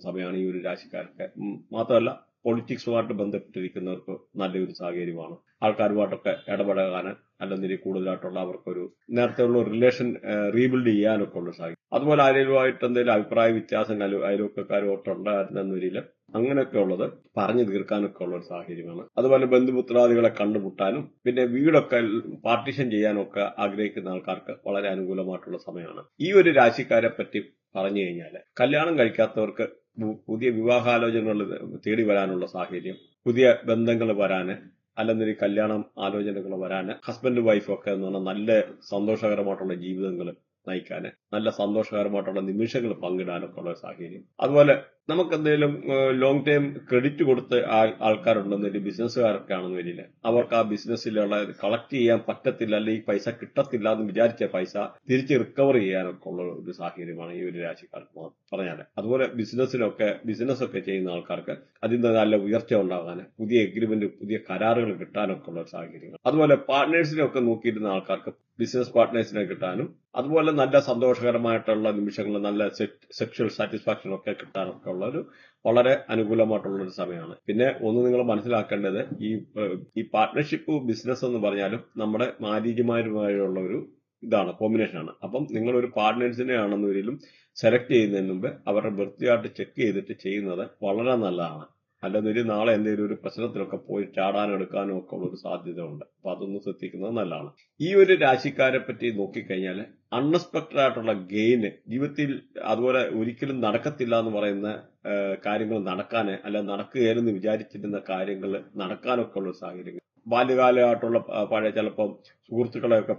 സമയമാണ് ഈ ഒരു രാശിക്കാർക്ക്. മാത്രമല്ല പൊളിറ്റിക്സുമായിട്ട് ബന്ധപ്പെട്ടിരിക്കുന്നവർക്ക് നല്ലൊരു സാഹചര്യമാണ്. ആൾക്കാരുമായിട്ടൊക്കെ ഇടപഴകാൻ അല്ലെങ്കിൽ കൂടുതലായിട്ടുള്ള അവർക്കൊരു നേരത്തെയുള്ള റിലേഷൻ റീബിൽഡ് ചെയ്യാനൊക്കെ ഉള്ള സാഹചര്യം. അതുപോലെ ആരെങ്കിലുമായിട്ട് എന്തെങ്കിലും അഭിപ്രായ വ്യത്യാസം അയൽവക്കക്കാരുമായിട്ടുണ്ടായിരുന്ന രീതിയിൽ അങ്ങനെയൊക്കെ ഉള്ളത് പറഞ്ഞു തീർക്കാനൊക്കെ ഉള്ള ഒരു സാഹചര്യമാണ്. അതുപോലെ ബന്ധുമിത്രാദികളെ കണ്ടുമുട്ടാനും പിന്നെ വീടൊക്കെ പാർട്ടീഷൻ ചെയ്യാനും ഒക്കെ ആഗ്രഹിക്കുന്ന ആൾക്കാർക്ക് വളരെ അനുകൂലമായിട്ടുള്ള സമയമാണ്. ഈ ഒരു രാശിക്കാരെ പറ്റി പറഞ്ഞു കഴിഞ്ഞാൽ കല്യാണം കഴിക്കാത്തവർക്ക് പുതിയ വിവാഹാലോചനകൾ തേടി വരാനുള്ള സാഹചര്യം, പുതിയ ബന്ധങ്ങൾ വരാന് അല്ലെങ്കിൽ കല്യാണം ആലോചനകൾ വരാന്, ഹസ്ബൻഡ് വൈഫൊക്കെ എന്ന് പറഞ്ഞാൽ നല്ല സന്തോഷകരമായിട്ടുള്ള ജീവിതങ്ങൾ നയിക്കാന്, നല്ല സന്തോഷകരമായിട്ടുള്ള നിമിഷങ്ങൾ പങ്കിടാനൊക്കെ ഉള്ള സാഹചര്യം. അതുപോലെ നമുക്ക് എന്തെങ്കിലും ലോങ് ടൈം ക്രെഡിറ്റ് കൊടുത്ത് ആൾക്കാരുണ്ടെന്നൊരു ബിസിനസ്സുകാരൊക്കെ ആണെന്ന് വരില്ല, അവർക്ക് ആ ബിസിനസ്സിലുള്ള കളക്ട് ചെയ്യാൻ പറ്റത്തില്ല, അല്ലെങ്കിൽ പൈസ കിട്ടത്തില്ല എന്ന് വിചാരിച്ച പൈസ തിരിച്ച് റിക്കവർ ചെയ്യാനൊക്കെ ഉള്ള ഒരു സാഹചര്യമാണ് ഈ ഒരു രാശിക്കാർക്ക് പറഞ്ഞാൽ. അതുപോലെ ബിസിനസ്സൊക്കെ ചെയ്യുന്ന ആൾക്കാർക്ക് അതിന്റെ നല്ല ഉയർച്ച ഉണ്ടാകാൻ, പുതിയ എഗ്രിമെന്റ്, പുതിയ കരാറുകൾ കിട്ടാനൊക്കെ ഉള്ള സാഹചര്യങ്ങൾ. അതുപോലെ പാർട്ട്നേഴ്സിനെയൊക്കെ നോക്കിയിരുന്ന ആൾക്കാർക്ക് ബിസിനസ് പാർട്ട്നേഴ്സിനെ കിട്ടാനും, അതുപോലെ നല്ല സന്തോഷകരമായിട്ടുള്ള നിമിഷങ്ങൾ, നല്ല സെക്ഷൽ സാറ്റിസ്ഫാക്ഷൻ ഒക്കെ കിട്ടാനൊക്കെ ഉള്ള ഒരു വളരെ അനുകൂലമായിട്ടുള്ള ഒരു സമയമാണ്. പിന്നെ ഒന്ന് നിങ്ങൾ മനസ്സിലാക്കേണ്ടത്, ഈ പാർട്ട്ണർഷിപ്പ് ബിസിനസ് എന്ന് പറഞ്ഞാലും നമ്മുടെ മാരീജുമാരുമായുള്ള ഒരു ഇതാണ്, കോമ്പിനേഷനാണ്. അപ്പം നിങ്ങൾ ഒരു പാർട്ട്നേഴ്സിനെ ആണെന്നൊരിക്കലും സെലക്ട് ചെയ്യുന്നതിന് മുമ്പ് അവരുടെ വൃത്തിയായിട്ട് ചെക്ക് ചെയ്തിട്ട് ചെയ്യുന്നത് വളരെ നല്ലതാണ്. അല്ലെന്നൊരു നാളെ എന്തെങ്കിലും ഒരു പ്രശ്നത്തിലൊക്കെ പോയി ചാടാനെടുക്കാനും ഒക്കെ ഉള്ള ഒരു സാധ്യത ഉണ്ട്. അപ്പൊ അതൊന്ന് ശ്രദ്ധിക്കുന്നത് നല്ലതാണ്. ഈ ഒരു രാശിക്കാരെ പറ്റി നോക്കിക്കഴിഞ്ഞാൽ അൺഎക്സ്പെക്ടഡ് ആയിട്ടുള്ള ഗെയിന് ജീവിതത്തിൽ, അതുപോലെ ഒരിക്കലും നടക്കത്തില്ല എന്ന് പറയുന്ന കാര്യങ്ങൾ നടക്കാന്, അല്ല നടക്കുകയെന്ന് വിചാരിച്ചിരുന്ന കാര്യങ്ങൾ നടക്കാനൊക്കെ ഉള്ള സാഹചര്യങ്ങൾ, ബാല്യകാലമായിട്ടുള്ള ചിലപ്പം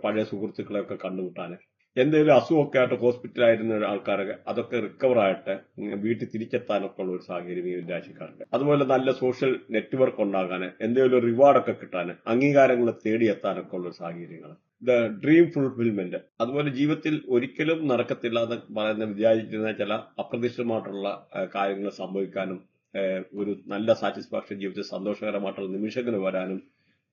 പഴയ സുഹൃത്തുക്കളെയൊക്കെ കണ്ടുമുട്ടാന്, എന്തെങ്കിലും അസുഖമൊക്കെ ആയിട്ട് ഹോസ്പിറ്റലായിരുന്ന ആൾക്കാരൊക്കെ അതൊക്കെ റിക്കവർ ആയിട്ട് വീട്ടിൽ തിരിച്ചെത്താനൊക്കെ ഉള്ള ഒരു സാഹചര്യം ഈ രാശിക്കാർക്ക്. അതുപോലെ നല്ല സോഷ്യൽ നെറ്റ്വർക്ക് ഉണ്ടാകാൻ, എന്തെങ്കിലും റിവാർഡൊക്കെ കിട്ടാൻ, അംഗീകാരങ്ങൾ തേടിയെത്താനൊക്കെ ഉള്ള സാഹചര്യങ്ങൾ, ഡ്രീം ഫുൾഫിൽമെന്റ്. അതുപോലെ ജീവിതത്തിൽ ഒരിക്കലും നടക്കത്തില്ല എന്ന് വിചാരിച്ചിരുന്ന ചില അപ്രതീക്ഷിതമായിട്ടുള്ള കാര്യങ്ങൾ സംഭവിക്കാനും, ഒരു നല്ല സാറ്റിസ്ഫാക്ഷൻ ജീവിതത്തിൽ സന്തോഷകരമായിട്ടുള്ള നിമിഷങ്ങൾ വരാനും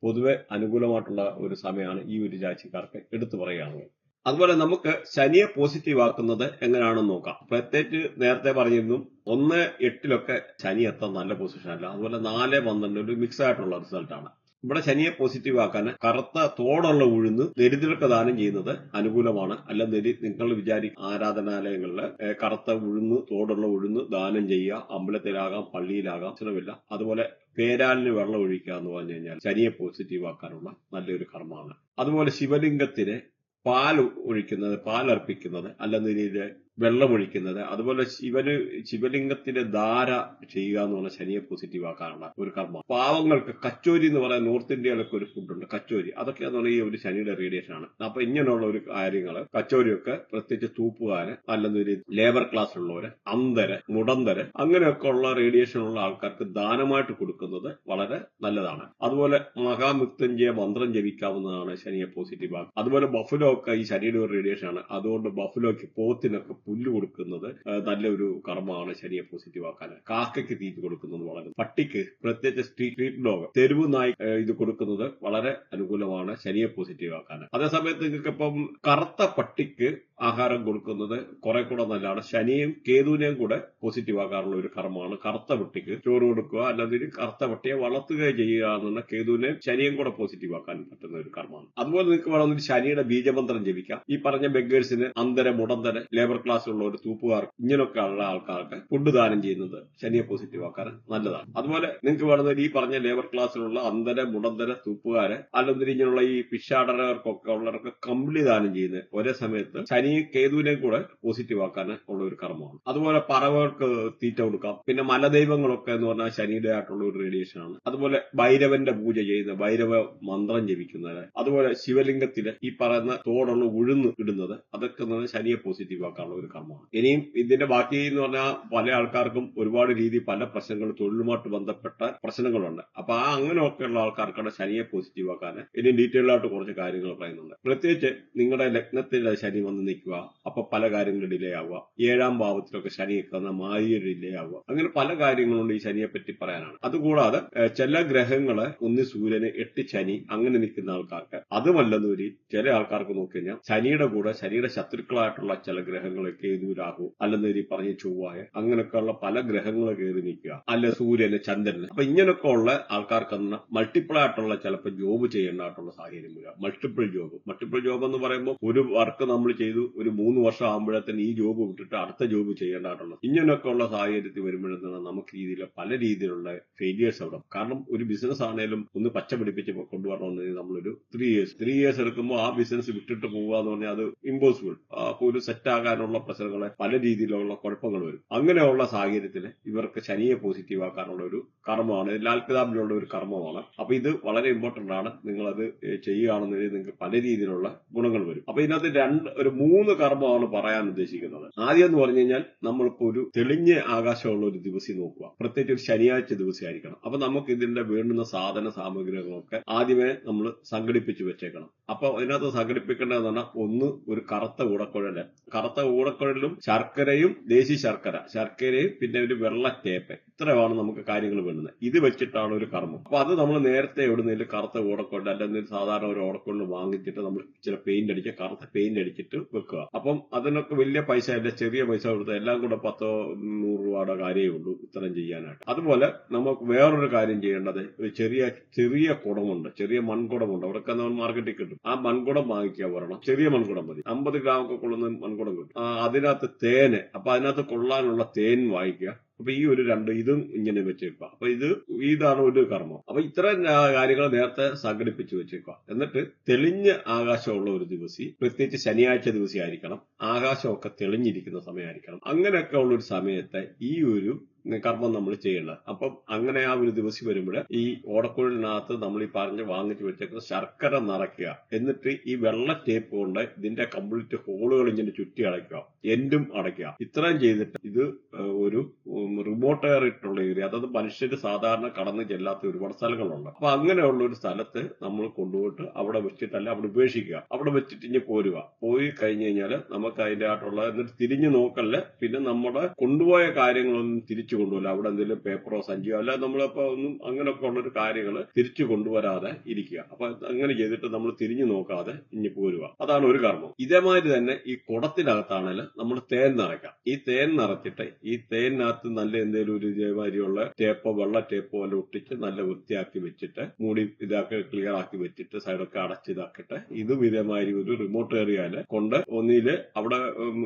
പൊതുവെ അനുകൂലമായിട്ടുള്ള ഒരു സമയമാണ് ഈ ഒരു രാശിക്കാർക്ക് എടുത്തു പറയുകയാണെങ്കിൽ. അതുപോലെ നമുക്ക് ശനിയെ പോസിറ്റീവ് ആക്കുന്നത് എങ്ങനെയാണെന്ന് നോക്കാം. പ്രത്യേകിച്ച് നേരത്തെ പറഞ്ഞിരുന്നു 1-8 ശനി എത്താൻ നല്ല പൊസിഷനല്ല. അതുപോലെ 4-12 ഒരു മിക്സ് ആയിട്ടുള്ള റിസൾട്ടാണ്. ഇവിടെ ശനിയെ പോസിറ്റീവ് ആക്കാൻ കറുത്ത തോടുള്ള ഉഴുന്ന് ദരിദ്രർക്ക് ദാനം ചെയ്യുന്നത് അനുകൂലമാണ്. അല്ലെങ്കിൽ നിങ്ങൾ ആരാധനാലയങ്ങളിൽ കറുത്ത തോടുള്ള ഉഴുന്ന് ദാനം ചെയ്യുക. അമ്പലത്തിലാകാം, പള്ളിയിലാകാം, പ്രശ്നമില്ല. അതുപോലെ പേരാലിന് വെള്ളം ഒഴിക്കുക എന്ന് പറഞ്ഞു കഴിഞ്ഞാൽ ശനിയെ പോസിറ്റീവ് ആക്കാനുള്ള നല്ലൊരു കർമ്മമാണ്. അതുപോലെ ശിവലിംഗത്തിന് പാലർപ്പിക്കുന്നത്, അല്ലെങ്കിൽ വെള്ളമൊഴിക്കുന്നത്, അതുപോലെ ശിവലിംഗത്തിന്റെ ധാര ചെയ്യുക എന്ന് പറഞ്ഞാൽ ശനിയെ പോസിറ്റീവ് ആക്കാനുള്ള ഒരു കർമ്മം. പാവങ്ങൾക്ക് കച്ചോരി എന്ന് പറയുന്ന നോർത്ത് ഇന്ത്യയിലൊക്കെ ഒരു ഫുഡുണ്ട്, കച്ചോരി. അതൊക്കെയാന്ന് പറഞ്ഞാൽ ഈ ഒരു ശനിയുടെ റേഡിയേഷൻ ആണ്. അപ്പൊ ഇങ്ങനെയുള്ള ഒരു കാര്യങ്ങള്, കച്ചോരിയൊക്കെ പ്രത്യേകിച്ച് തൂപ്പുകാര്, അല്ലെങ്കിൽ ലേബർ ക്ലാസ് ഉള്ളവര്, അന്ധര്, മുടന്തര്, അങ്ങനെയൊക്കെ ഉള്ള റേഡിയേഷൻ ഉള്ള ആൾക്കാർക്ക് ദാനമായിട്ട് കൊടുക്കുന്നത് വളരെ നല്ലതാണ്. അതുപോലെ മഹാമൃത്യുഞ്ജയ മന്ത്രം ജപിക്കാവുന്നതാണ് ശനിയെ പോസിറ്റീവ് ആക്കുക. അതുപോലെ ബഫലോ ഒക്കെ ഈ ശനിയുടെ ഒരു റേഡിയേഷൻ ആണ്. അതുകൊണ്ട് ബഫലോക്ക്, പോത്തിനൊക്കെ പുല്ല് കൊടുക്കുന്നത് നല്ലൊരു കർമ്മമാണ് ശനിയെ പോസിറ്റീവ് ആക്കാൻ. കാക്കയ്ക്ക് തീറ്റി കൊടുക്കുന്നത് വളരെ, പട്ടിക്ക്, പ്രത്യേകിച്ച് സ്ട്രീറ്റ് ഡോഗ്, തെരുവ് നായി ഇത് കൊടുക്കുന്നത് വളരെ അനുകൂലമാണ് ശനിയെ പോസിറ്റീവ് ആക്കാൻ. അതേസമയത്ത് നിങ്ങൾക്ക് ഇപ്പം കറുത്ത പട്ടിക്ക് ആഹാരം കൊടുക്കുന്നത് കുറെ കൂടെ നല്ലതാണ്. ശനിയും കേതുവിനെയും കൂടെ പോസിറ്റീവ് ആക്കാറുള്ള ഒരു കർമ്മമാണ് കറുത്ത പട്ടിക്ക് ചോറ് കൊടുക്കുക, അല്ലെങ്കിൽ കറുത്ത പട്ടിയെ വളർത്തുക ചെയ്യുക എന്നുള്ള കേതുവിനെ ശനിയും കൂടെ പോസിറ്റീവ് ആക്കാൻ പറ്റുന്ന ഒരു കർമ്മമാണ്. അതുപോലെ നിങ്ങൾക്ക് വേണമെങ്കിൽ ശനിയുടെ ബീജമന്ത്രം ജപിക്കാം. ഈ പറഞ്ഞ ബെഗേഴ്സിന്, അന്ധര, മുടന്തര, ലേബർ ക്ലാസ് ഉള്ള ഒരു തൂപ്പുകാർ, ഇങ്ങനെയൊക്കെ ഉള്ള ആൾക്കാർക്ക് ഫുഡ് ദാനം ചെയ്യുന്നത് ശനിയെ പോസിറ്റീവ് ആക്കാൻ നല്ലതാണ്. അതുപോലെ നിങ്ങൾക്ക് വേണമെങ്കിൽ ഈ പറഞ്ഞ ലേബർ ക്ലാസ്സിലുള്ള അന്ധര, മുടന്തര, തൂപ്പുകാര്, അല്ലെങ്കിൽ ഇങ്ങനെയുള്ള ഈ പിഷാടകർക്കൊക്കെ ഉള്ളവർക്ക് കമ്പിളി ദാനം ചെയ്യുന്നത് ഒരേ സമയത്ത് ശനി കേതുവിനെയും കൂടെ പോസിറ്റീവ് ആക്കാൻ ഉള്ള ഒരു കർമ്മമാണ്. അതുപോലെ പറവകൾക്ക് തീറ്റ കൊടുക്കാം. പിന്നെ മലദൈവങ്ങളൊക്കെ എന്ന് പറഞ്ഞാൽ ശനിയുടെ ആയിട്ടുള്ള ഒരു റേഡിയേഷൻ ആണ്. അതുപോലെ ഭൈരവന്റെ പൂജ ചെയ്യുന്നത്, ഭൈരവ മന്ത്രം ജപിക്കുന്നത്, അതുപോലെ ശിവലിംഗത്തില് ഈ പറയുന്ന തോടുള്ള ഉഴുന്ന് ഇടുന്നത്, അതൊക്കെ ശനിയെ പോസിറ്റീവ് ആക്കാനുള്ള ഒരു കർമ്മമാണ്. ഇനിയും ഇതിന്റെ ബാക്കി എന്ന് പറഞ്ഞാൽ പല ആൾക്കാർക്കും ഒരുപാട് രീതി പല പ്രശ്നങ്ങൾ, തൊഴിലുമായിട്ട് ബന്ധപ്പെട്ട പ്രശ്നങ്ങളുണ്ട്. അപ്പൊ അങ്ങനെയൊക്കെയുള്ള ആൾക്കാർക്കാണ് ശനിയെ പോസിറ്റീവ് ആക്കാൻ ഇനി ഡീറ്റെയിൽ ആയിട്ട് കുറച്ച് കാര്യങ്ങൾ പറയുന്നുണ്ട്. പ്രത്യേകിച്ച് നിങ്ങളുടെ ലഗ്നത്തിൽ ശനി വന്ന് നിൽക്കുക, അപ്പൊ പല കാര്യങ്ങളും ഡിലേ ആവുക. 7ാം ഭാവത്തിലൊക്കെ ശനി നിൽക്കുന്ന മാതിരി ഡിലേ ആവുക. അങ്ങനെ പല കാര്യങ്ങളുണ്ട് ഈ ശനിയെ പറ്റി പറയാനാണ്. അതുകൂടാതെ ചില ഗ്രഹങ്ങള് സൂര്യന് 8 ശനി അങ്ങനെ നിൽക്കുന്ന ആൾക്കാർക്ക് അതുമല്ലെന്നൂരി ചില ആൾക്കാർക്ക് നോക്കിക്കഴിഞ്ഞാൽ ശനിയുടെ കൂടെ ശനിയുടെ ശത്രുക്കളായിട്ടുള്ള ചില ഗ്രഹങ്ങൾ കേതു, രാഹു, അല്ലെന്നൂരി പറഞ്ഞ ചൊവ്വായ അങ്ങനെയൊക്കെയുള്ള പല ഗ്രഹങ്ങൾ കയറി നിൽക്കുക, അല്ല സൂര്യന്, ചന്ദ്രന്. അപ്പൊ ഇങ്ങനെയൊക്കെ ഉള്ള ആൾക്കാർക്ക് മൾട്ടിപ്പിൾ ആയിട്ടുള്ള ചിലപ്പോൾ ജോബ് ചെയ്യേണ്ടതായിട്ടുള്ള സാഹചര്യം വരിക. മൾട്ടിപ്പിൾ ജോബ് എന്ന് പറയുമ്പോൾ ഒരു വർക്ക് നമ്മൾ ചെയ്തു ഒരു 3 വർഷം ആകുമ്പോഴത്തേന് ഈ ജോബ് വിട്ടിട്ട് അടുത്ത ജോബ് ചെയ്യേണ്ടതായിട്ടുള്ളത്. ഇങ്ങനെയൊക്കെ ഉള്ള സാഹചര്യത്തിൽ വരുമ്പോഴത്തേന് നമുക്ക് പല രീതിയിലുള്ള ഫെയിലിയേഴ്സ് അവിടെ. കാരണം ഒരു ബിസിനസ് ആണെങ്കിലും ഒന്ന് പച്ച പിടിപ്പിച്ച് കൊണ്ടുവരണമെന്ന് നമ്മളൊരു 3 ഇയേഴ്സ് എടുക്കുമ്പോൾ ആ ബിസിനസ് വിട്ടിട്ട് പോകുക എന്ന് പറഞ്ഞാൽ അത് ഇമ്പോസിബിൾ. അപ്പോൾ ഒരു സെറ്റ് ആകാനുള്ള പ്രശ്നങ്ങളെ പല രീതിയിലുള്ള കുഴപ്പങ്ങൾ വരും. അങ്ങനെയുള്ള സാഹചര്യത്തിൽ ഇവർക്ക് ശനിയെ പോസിറ്റീവ് ആക്കാനുള്ള ഒരു കർമ്മമാണ്, ലാൽ കിതാബിലുള്ള ഒരു കർമ്മമാണ്. അപ്പൊ ഇത് വളരെ ഇമ്പോർട്ടന്റ് ആണ്. നിങ്ങളത് ചെയ്യുകയാണെന്നുണ്ടെങ്കിൽ നിങ്ങൾക്ക് പല രീതിയിലുള്ള ഗുണങ്ങൾ വരും. അപ്പൊ ഇതിനകത്ത് 3 കർമ്മമാണ് പറയാൻ ഉദ്ദേശിക്കുന്നത്. ആദ്യം എന്ന് പറഞ്ഞു കഴിഞ്ഞാൽ നമ്മളിപ്പോ ഒരു തെളിഞ്ഞ ആകാശമുള്ള ഒരു ദിവസം നോക്കുക, പ്രത്യേകിച്ച് ഒരു ശനിയാഴ്ച ദിവസമായിരിക്കണം. അപ്പൊ നമുക്ക് ഇതിന്റെ വേണ്ടുന്ന സാധന സാമഗ്രികളൊക്കെ ആദ്യമേ നമ്മൾ സംഘടിപ്പിച്ച് വെച്ചേക്കണം. അപ്പൊ അതിനകത്ത് സംഘടിപ്പിക്കേണ്ടതെന്ന് പറഞ്ഞാൽ ഒന്ന് ഒരു കറുത്ത ഊടക്കുഴലും ശർക്കരയും, ദേശി ശർക്കരയും പിന്നെ ഒരു വെള്ള ടേപ്പ്, ഇത്രയാണ് നമുക്ക് കാര്യങ്ങൾ വേണ്ടുന്നത്. ഇത് വെച്ചിട്ടാണ് ഒരു കർമ്മം. അപ്പൊ അത് നമ്മൾ നേരത്തെ എവിടുന്നേലും കറുത്ത ഓടക്കൊണ്ട് അല്ലെങ്കിൽ സാധാരണ ഒരു ഓടക്കൊണ്ട് വാങ്ങിച്ചിട്ട് നമ്മൾ ചില കറുത്ത പെയിന്റ് അടിച്ചിട്ട് വെക്കുക. അപ്പം അതിനൊക്കെ വലിയ പൈസ അല്ല, ചെറിയ പൈസ കൊടുത്ത് എല്ലാം കൂടെ 10-100 രൂപയുടെ കാര്യമേ ഉള്ളൂ ഇത്രയും ചെയ്യാനായിട്ട്. അതുപോലെ നമുക്ക് വേറൊരു കാര്യം ചെയ്യേണ്ടത്, ഒരു ചെറിയ കുടമുണ്ട്, ചെറിയ മൺകുടമുണ്ട്, അവിടെയൊക്കെ നമ്മൾ മാർക്കറ്റിൽ കിട്ടും. ആ മൺകുടം വാങ്ങിക്കുക വരണം. ചെറിയ മൺകുടം മതി, 50 ഗ്രാമൊക്കെ കൊള്ളുന്ന മൺകുടം കിട്ടും. അതിനകത്ത് തേന്, അപ്പൊ അതിനകത്ത് കൊള്ളാനുള്ള തേൻ വാങ്ങിക്കുക. അപ്പൊ ഈ ഒരു 2 ഇതും ഇങ്ങനെ വെച്ചേക്കുക. അപ്പൊ ഇതാണ് ഒരു കർമ്മം. അപ്പൊ ഇത്തരം കാര്യങ്ങൾ നേരത്തെ സംഘടിപ്പിച്ച് വെച്ചേക്കുക. എന്നിട്ട് തെളിഞ്ഞ ആകാശമുള്ള ഒരു ദിവസം, പ്രത്യേകിച്ച് ശനിയാഴ്ച ദിവസം ആയിരിക്കണം, ആകാശമൊക്കെ തെളിഞ്ഞിരിക്കുന്ന സമയമായിരിക്കണം. അങ്ങനെയൊക്കെ ഉള്ള ഒരു സമയത്തെ ഈ ഒരു കർമ്മം നമ്മൾ ചെയ്യേണ്ടത്. അപ്പം അങ്ങനെ ആ ഒരു ദിവസം വരുമ്പോൾ ഈ ഓടക്കുഴലിനകത്ത് നമ്മൾ ഈ വാങ്ങിച്ചു വെച്ചേക്കുന്ന ശർക്കര നിറയ്ക്കുക. എന്നിട്ട് ഈ വെള്ള ടേപ്പ് കൊണ്ട് ഇതിന്റെ കംപ്ലീറ്റ് ഹോളുകൾ ഇങ്ങനെ ചുറ്റി അടയ്ക്കുക, എൻഡും അടയ്ക്കുക. ഇത്രയും ചെയ്തിട്ട് ഇത് ഒരു റിമോട്ട് ആയിട്ടുള്ള ഏരിയ, അതായത് മനുഷ്യര് സാധാരണ കടന്നു ചെല്ലാത്ത ഒരുപാട് സ്ഥലങ്ങളുണ്ട്. അപ്പൊ അങ്ങനെയുള്ള ഒരു സ്ഥലത്ത് നമ്മൾ കൊണ്ടുപോയിട്ട് അവിടെ വെച്ചിട്ടല്ല, അവിടെ ഉപേക്ഷിക്കുക. അവിടെ വെച്ചിട്ട് ഇനി പോയി കഴിഞ്ഞു കഴിഞ്ഞാൽ നമുക്ക് അതിന്റെ ആയിട്ടുള്ള, എന്നിട്ട് തിരിഞ്ഞു നോക്കല്ല, പിന്നെ നമ്മുടെ കൊണ്ടുപോയ കാര്യങ്ങളൊന്നും തിരിച്ചു കൊണ്ടുപോകില്ല. അവിടെ എന്തെങ്കിലും പേപ്പറോ സഞ്ചിയോ അല്ല, നമ്മളപ്പോ ഒന്നും അങ്ങനെയൊക്കെ ഉള്ളൊരു കാര്യങ്ങൾ തിരിച്ചു കൊണ്ടുവരാതെ ഇരിക്കുക. അപ്പൊ അങ്ങനെ ചെയ്തിട്ട് നമ്മൾ തിരിഞ്ഞു നോക്കാതെ ഇനി പോരുക. അതാണ് ഒരു കർമ്മം. ഇതേമാതിരി തന്നെ ഈ കുടത്തിനകത്താണെങ്കിൽ നമ്മൾ തേൻ നിറയ്ക്കാം. ഈ തേൻ നിറച്ചിട്ട് ഈ തേനിനകത്ത് നല്ല എന്തെങ്കിലും ഒരു ഇതേമാതിരിയുള്ള ടേപ്പോ വെള്ള ടേപ്പോ എല്ലാം ഒട്ടിച്ച് നല്ല വൃത്തിയാക്കി വെച്ചിട്ട് മൂടി ഇതാക്കി ക്ലിയർ ആക്കി വെച്ചിട്ട് സൈഡൊക്കെ അടച്ചിതാക്കിട്ട് ഇതും ഇതേമാതിരി ഒരു റിമോട്ട് ഏരിയയില് കൊണ്ട് ഒന്നില് അവിടെ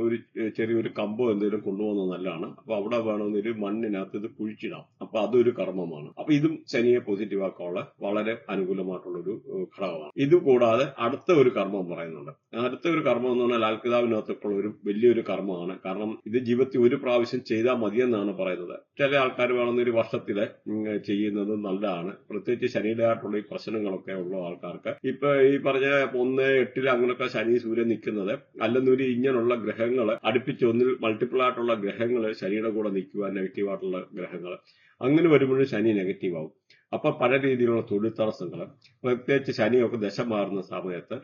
ഒരു ചെറിയൊരു കമ്പോ എന്തെങ്കിലും കൊണ്ടുപോകുന്നത് നല്ലതാണ്. അപ്പൊ അവിടെ വേണമെന്നൊരു മണ്ണിനകത്ത് ഇത് കുഴിച്ചിടാം. അപ്പൊ അതൊരു കർമ്മമാണ്. അപ്പൊ ഇതും ശനിയെ പോസിറ്റീവ് ആക്കാനുള്ള വളരെ അനുകൂലമായിട്ടുള്ള ഒരു ഘടകമാണ്. ഇത് കൂടാതെ അടുത്ത ഒരു കർമ്മം പറയുന്നുണ്ട്. അടുത്ത ഒരു കർമ്മം എന്ന് പറഞ്ഞാൽ ലാൽക്കിതാബിനകത്തൊക്കെയുള്ള ഒരു വലിയൊരു കർമ്മമാണ്. കാരണം ഇത് ജീവിതത്തിൽ ഒരു പ്രാവശ്യം ചെയ്താൽ മതിയെന്നാണ് പറയുന്നത്. ചില ആൾക്കാർ വേണമെന്നൊരു വർഷത്തില് ചെയ്യുന്നത് നല്ലതാണ്. പ്രത്യേകിച്ച് ശനിയുടേതായിട്ടുള്ള ഈ പ്രശ്നങ്ങളൊക്കെ ഉള്ള ആൾക്കാർക്ക് ഇപ്പൊ ഈ പറഞ്ഞ 1-8 അങ്ങനെയൊക്കെ ശനി സൂര്യൻ നിൽക്കുന്നത്, അല്ലെന്നൊരു ഇങ്ങനെയുള്ള ഗ്രഹങ്ങൾ അടുപ്പിച്ച് ഒന്നിൽ മൾട്ടിപ്പിൾ ആയിട്ടുള്ള ഗ്രഹങ്ങൾ ശനിയുടെ കൂടെ നിൽക്കുക, നെഗറ്റീവായിട്ടുള്ള ഗ്രഹങ്ങൾ, അങ്ങനെ വരുമ്പോഴും ശനി നെഗറ്റീവ് ആവും. അപ്പൊ പല രീതിയിലുള്ള തൊഴിൽ തടസ്സങ്ങൾ, പ്രത്യേകിച്ച് ശനിയൊക്കെ ദശ മാറുന്ന സമയത്ത്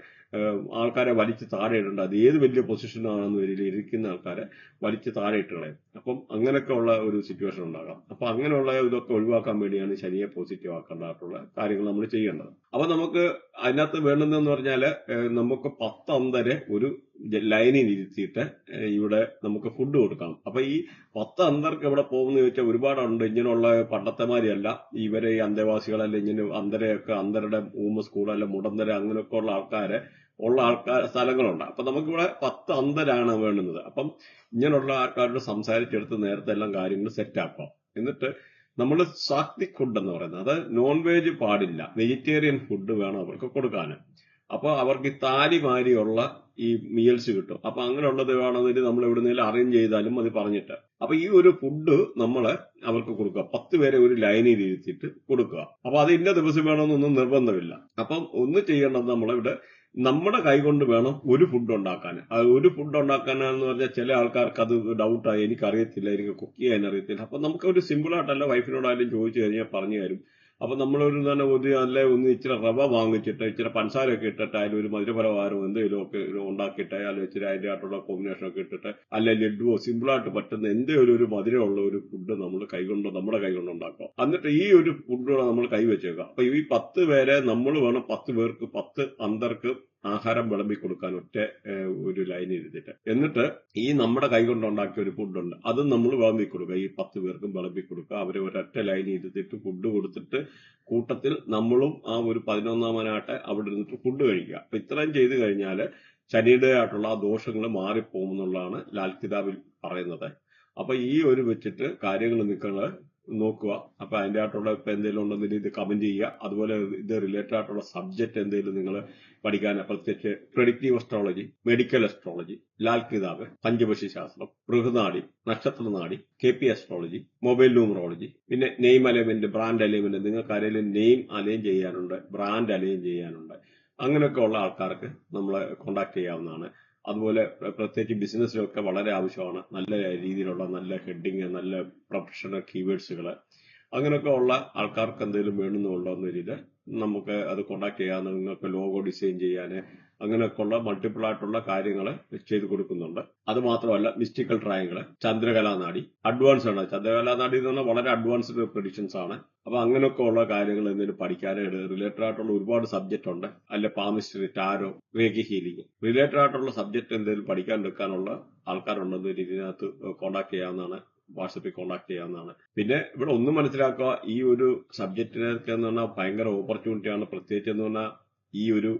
ആൾക്കാരെ വലിച്ച് താഴെ ഇടേണ്ട, അത് ഏത് വലിയ പൊസിഷനാണെന്ന് വരില്ല, ഇരിക്കുന്ന ആൾക്കാരെ വലിച്ച് താഴെ ഇട്ട് കളയും. അപ്പം അങ്ങനെയൊക്കെ ഉള്ള ഒരു സിറ്റുവേഷൻ ഉണ്ടാകാം. അപ്പൊ അങ്ങനെയുള്ള ഇതൊക്കെ ഒഴിവാക്കാൻ വേണ്ടിയാണ് ശനിയെ പോസിറ്റീവ് ആക്കേണ്ടതായിട്ടുള്ള കാര്യങ്ങൾ നമ്മൾ ചെയ്യേണ്ടത്. അപ്പൊ നമുക്ക് അതിനകത്ത് വേണ്ടുന്നതെന്ന് പറഞ്ഞാല് നമുക്ക് 10 അന്തരെ ഒരു ലൈനിൽ ഇരുത്തിയിട്ട് ഇവിടെ നമുക്ക് ഫുഡ് കൊടുക്കണം. അപ്പൊ ഈ 10 അന്തർക്ക് എവിടെ പോകുമെന്ന് ചോദിച്ചാൽ ഒരുപാടുണ്ട്. ഇങ്ങനെയുള്ള പണ്ടത്തെമാരിയല്ല, ഇവരെ ഈ അന്തേവാസികളല്ല, ഇങ്ങനെ അന്തരുടെ സ്കൂളല്ല, മുടന്തര അങ്ങനെയൊക്കെ ഉള്ള സ്ഥലങ്ങളുണ്ട്. അപ്പൊ നമുക്കിവിടെ 10 അന്തരാണ് വേണ്ടുന്നത്. അപ്പം ഇങ്ങനെയുള്ള ആൾക്കാരോട് സംസാരിച്ചെടുത്ത് നേരത്തെ എല്ലാം കാര്യങ്ങൾ സെറ്റാക്കാം. എന്നിട്ട് നമ്മൾ സാത്വിക് ഫുഡ് എന്ന് പറയുന്നത്, അത് നോൺ വെജ് പാടില്ല, വെജിറ്റേറിയൻ ഫുഡ് വേണം അവർക്ക് കൊടുക്കാൻ. അപ്പൊ അവർക്ക് ഈ താലിമാരിയുള്ള ഈ മീൽസ് കിട്ടും. അപ്പൊ അങ്ങനെയുള്ളത് വേണമെന്നിട്ട് നമ്മൾ എവിടുന്നേലും അറേഞ്ച് ചെയ്താലും അത് പറഞ്ഞിട്ട്, അപ്പൊ ഈ ഒരു ഫുഡ് നമ്മള് അവർക്ക് കൊടുക്കുക. 10 പേരെ ഒരു ലൈനിൽ ഇരുത്തിയിട്ട് കൊടുക്കുക. അപ്പൊ അത് ഇന്ന ദിവസം വേണമെന്നൊന്നും നിർബന്ധമില്ല. അപ്പം ഒന്ന് ചെയ്യേണ്ടത് നമ്മളിവിടെ നമ്മുടെ കൈകൊണ്ട് വേണം ഒരു ഫുഡ് ഉണ്ടാക്കാൻ. ഒരു ഫുഡ് ഉണ്ടാക്കാനെന്ന് പറഞ്ഞാൽ ചില ആൾക്കാർക്ക് അത് ഡൗട്ടായി, എനിക്കറിയത്തില്ല, എനിക്ക് കുക്ക് ചെയ്യാൻ അറിയത്തില്ല. അപ്പൊ നമുക്ക് ഒരു സിമ്പിൾ ആയിട്ടല്ല, വൈഫിനോടായാലും ചോദിച്ചു കഴിഞ്ഞാൽ പറഞ്ഞു തരും. അപ്പൊ നമ്മളൊരു തന്നെ ഒന്ന് ഇച്ചിരി റവ വാങ്ങിച്ചിട്ട് ഇച്ചിരി പഞ്ചസാരയൊക്കെ ഇട്ടിട്ട് അതിൽ ഒരു മധുരപലഹാരമോ എന്തെങ്കിലും ഒക്കെ ഉണ്ടാക്കിയിട്ട് അല്ലെങ്കിൽ ഇച്ചിരി അതിന്റെ ആയിട്ടുള്ള കോമ്പിനേഷൻ ഒക്കെ ഇട്ടിട്ട് അല്ലെ ലഡുവോ സിമ്പിളായിട്ട് പറ്റുന്ന എന്തെങ്കിലും ഒരു മധുരമുള്ള ഒരു ഫുഡ് നമ്മൾ നമ്മുടെ കൈകൊണ്ട് ഉണ്ടാക്കുക. എന്നിട്ട് ഈ ഒരു ഫുഡുകൾ നമ്മൾ കൈവച്ചേക്കുക. അപ്പൊ ഈ 10 പേരെ നമ്മൾ വേണം 10 പേർക്ക് 10 അന്തർക്ക് ആഹാരം വിളമ്പി കൊടുക്കാൻ ഒറ്റ ഒരു ലൈൻ ഇരുന്നിട്ട്. എന്നിട്ട് ഈ നമ്മുടെ കൈകൊണ്ട് ഉണ്ടാക്കിയ ഒരു ഫുഡുണ്ട് അതും നമ്മൾ വിളമ്പി കൊടുക്കുക. ഈ 10 പേർക്കും വിളമ്പി കൊടുക്കുക. അവരെ ഒരൊറ്റ ലൈൻ ഇരുത്തിട്ട് ഫുഡ് കൊടുത്തിട്ട് കൂട്ടത്തിൽ നമ്മളും ആ ഒരു 11ാമനായിട്ട് അവിടെ ഇരുന്നിട്ട് ഫുഡ് കഴിക്കുക. അപ്പൊ ഇത്രയും ചെയ്തു കഴിഞ്ഞാൽ ശരീരമായിട്ടുള്ള ആ ദോഷങ്ങൾ മാറിപ്പോകും എന്നുള്ളതാണ് ലാൽ കിതാബിൽ പറയുന്നത്. അപ്പൊ ഈ ഒരു വെച്ചിട്ട് കാര്യങ്ങൾ നിങ്ങൾ നോക്കുക. അപ്പൊ അതിന്റെ ആയിട്ടുള്ള ഇപ്പൊ എന്തെങ്കിലും ഉണ്ടെങ്കിൽ ഇത് കമന്റ് ചെയ്യുക. അതുപോലെ ഇത് റിലേറ്റഡ് ആയിട്ടുള്ള സബ്ജക്ട് എന്തെങ്കിലും നിങ്ങൾ പഠിക്കാൻ, പ്രത്യേകിച്ച് predictive astrology, medical astrology, Lal കിതാബ്, പഞ്ചപക്ഷി ശാസ്ത്രം, ബൃഹനാടി, നക്ഷത്രനാടി, KP അസ്ട്രോളജി, മൊബൈൽ ന്യൂമറോളജി, പിന്നെ നെയിം അലൈൻമെന്റ്, ബ്രാൻഡ് അലൈൻമെന്റ്, നിങ്ങൾക്ക് ആരെങ്കിലും നെയിം അലൈൻ ചെയ്യാനുണ്ട്, ബ്രാൻഡ് അലൈൻ ചെയ്യാനുണ്ട്, അങ്ങനെയൊക്കെ ഉള്ള ആൾക്കാർക്ക് നമ്മളെ കോണ്ടാക്ട് ചെയ്യാവുന്നതാണ്. അതുപോലെ പ്രത്യേകിച്ച് ബിസിനസ്സിലൊക്കെ വളരെ ആവശ്യമാണ് നല്ല രീതിയിലുള്ള നല്ല ഹെഡിങ്, നല്ല പ്രൊഫഷണൽ കീവേഡ്സുകൾ, അങ്ങനെയൊക്കെ ഉള്ള ആൾക്കാർക്ക് എന്തെങ്കിലും വേണമെന്നുള്ള രീതിയിൽ നമുക്ക് അത് കോണ്ടാക്ട് ചെയ്യാവുന്ന. നിങ്ങൾക്ക് ലോഗോ ഡിസൈൻ ചെയ്യാൻ അങ്ങനെയൊക്കെ ഉള്ള മൾട്ടിപ്പിൾ ആയിട്ടുള്ള കാര്യങ്ങൾ ചെയ്തു കൊടുക്കുന്നുണ്ട്. അത് മാത്രമല്ല മിസ്റ്റിക്കൽ ട്രയാങ്കിൾ, ചന്ദ്രകലാനാടി, അഡ്വാൻസ് ആണ്. ചന്ദ്രകലാനാടി എന്ന് പറഞ്ഞാൽ വളരെ അഡ്വാൻസ്ഡ് പ്രഡിക്ഷൻസ് ആണ്. അപ്പൊ അങ്ങനെയൊക്കെ ഉള്ള കാര്യങ്ങൾ എന്തെങ്കിലും പഠിക്കാനായിട്ട് റിലേറ്റഡ് ആയിട്ടുള്ള ഒരുപാട് സബ്ജക്ട് ഉണ്ട്. അല്ലെ palmistry, tarot, reiki healing, related ആയിട്ടുള്ള സബ്ജക്ട് എന്തെങ്കിലും പഠിക്കാൻ എടുക്കാനുള്ള ആൾക്കാരുണ്ടെന്ന് ഇതിനകത്ത് കോണ്ടാക്ട് ചെയ്യാവുന്നതാണ്. വാട്സപ്പിൽ കോണ്ടാക്ട് ചെയ്യാവുന്നതാണ്. പിന്നെ ഇവിടെ ഒന്നും മനസ്സിലാക്കുക, ഈ ഒരു സബ്ജക്റ്റിനൊക്കെ എന്ന് പറഞ്ഞാൽ ഭയങ്കര ഓപ്പർച്യൂണിറ്റിയാണ്. പ്രത്യേകിച്ച് എന്ന് പറഞ്ഞാൽ ഈ ഒരു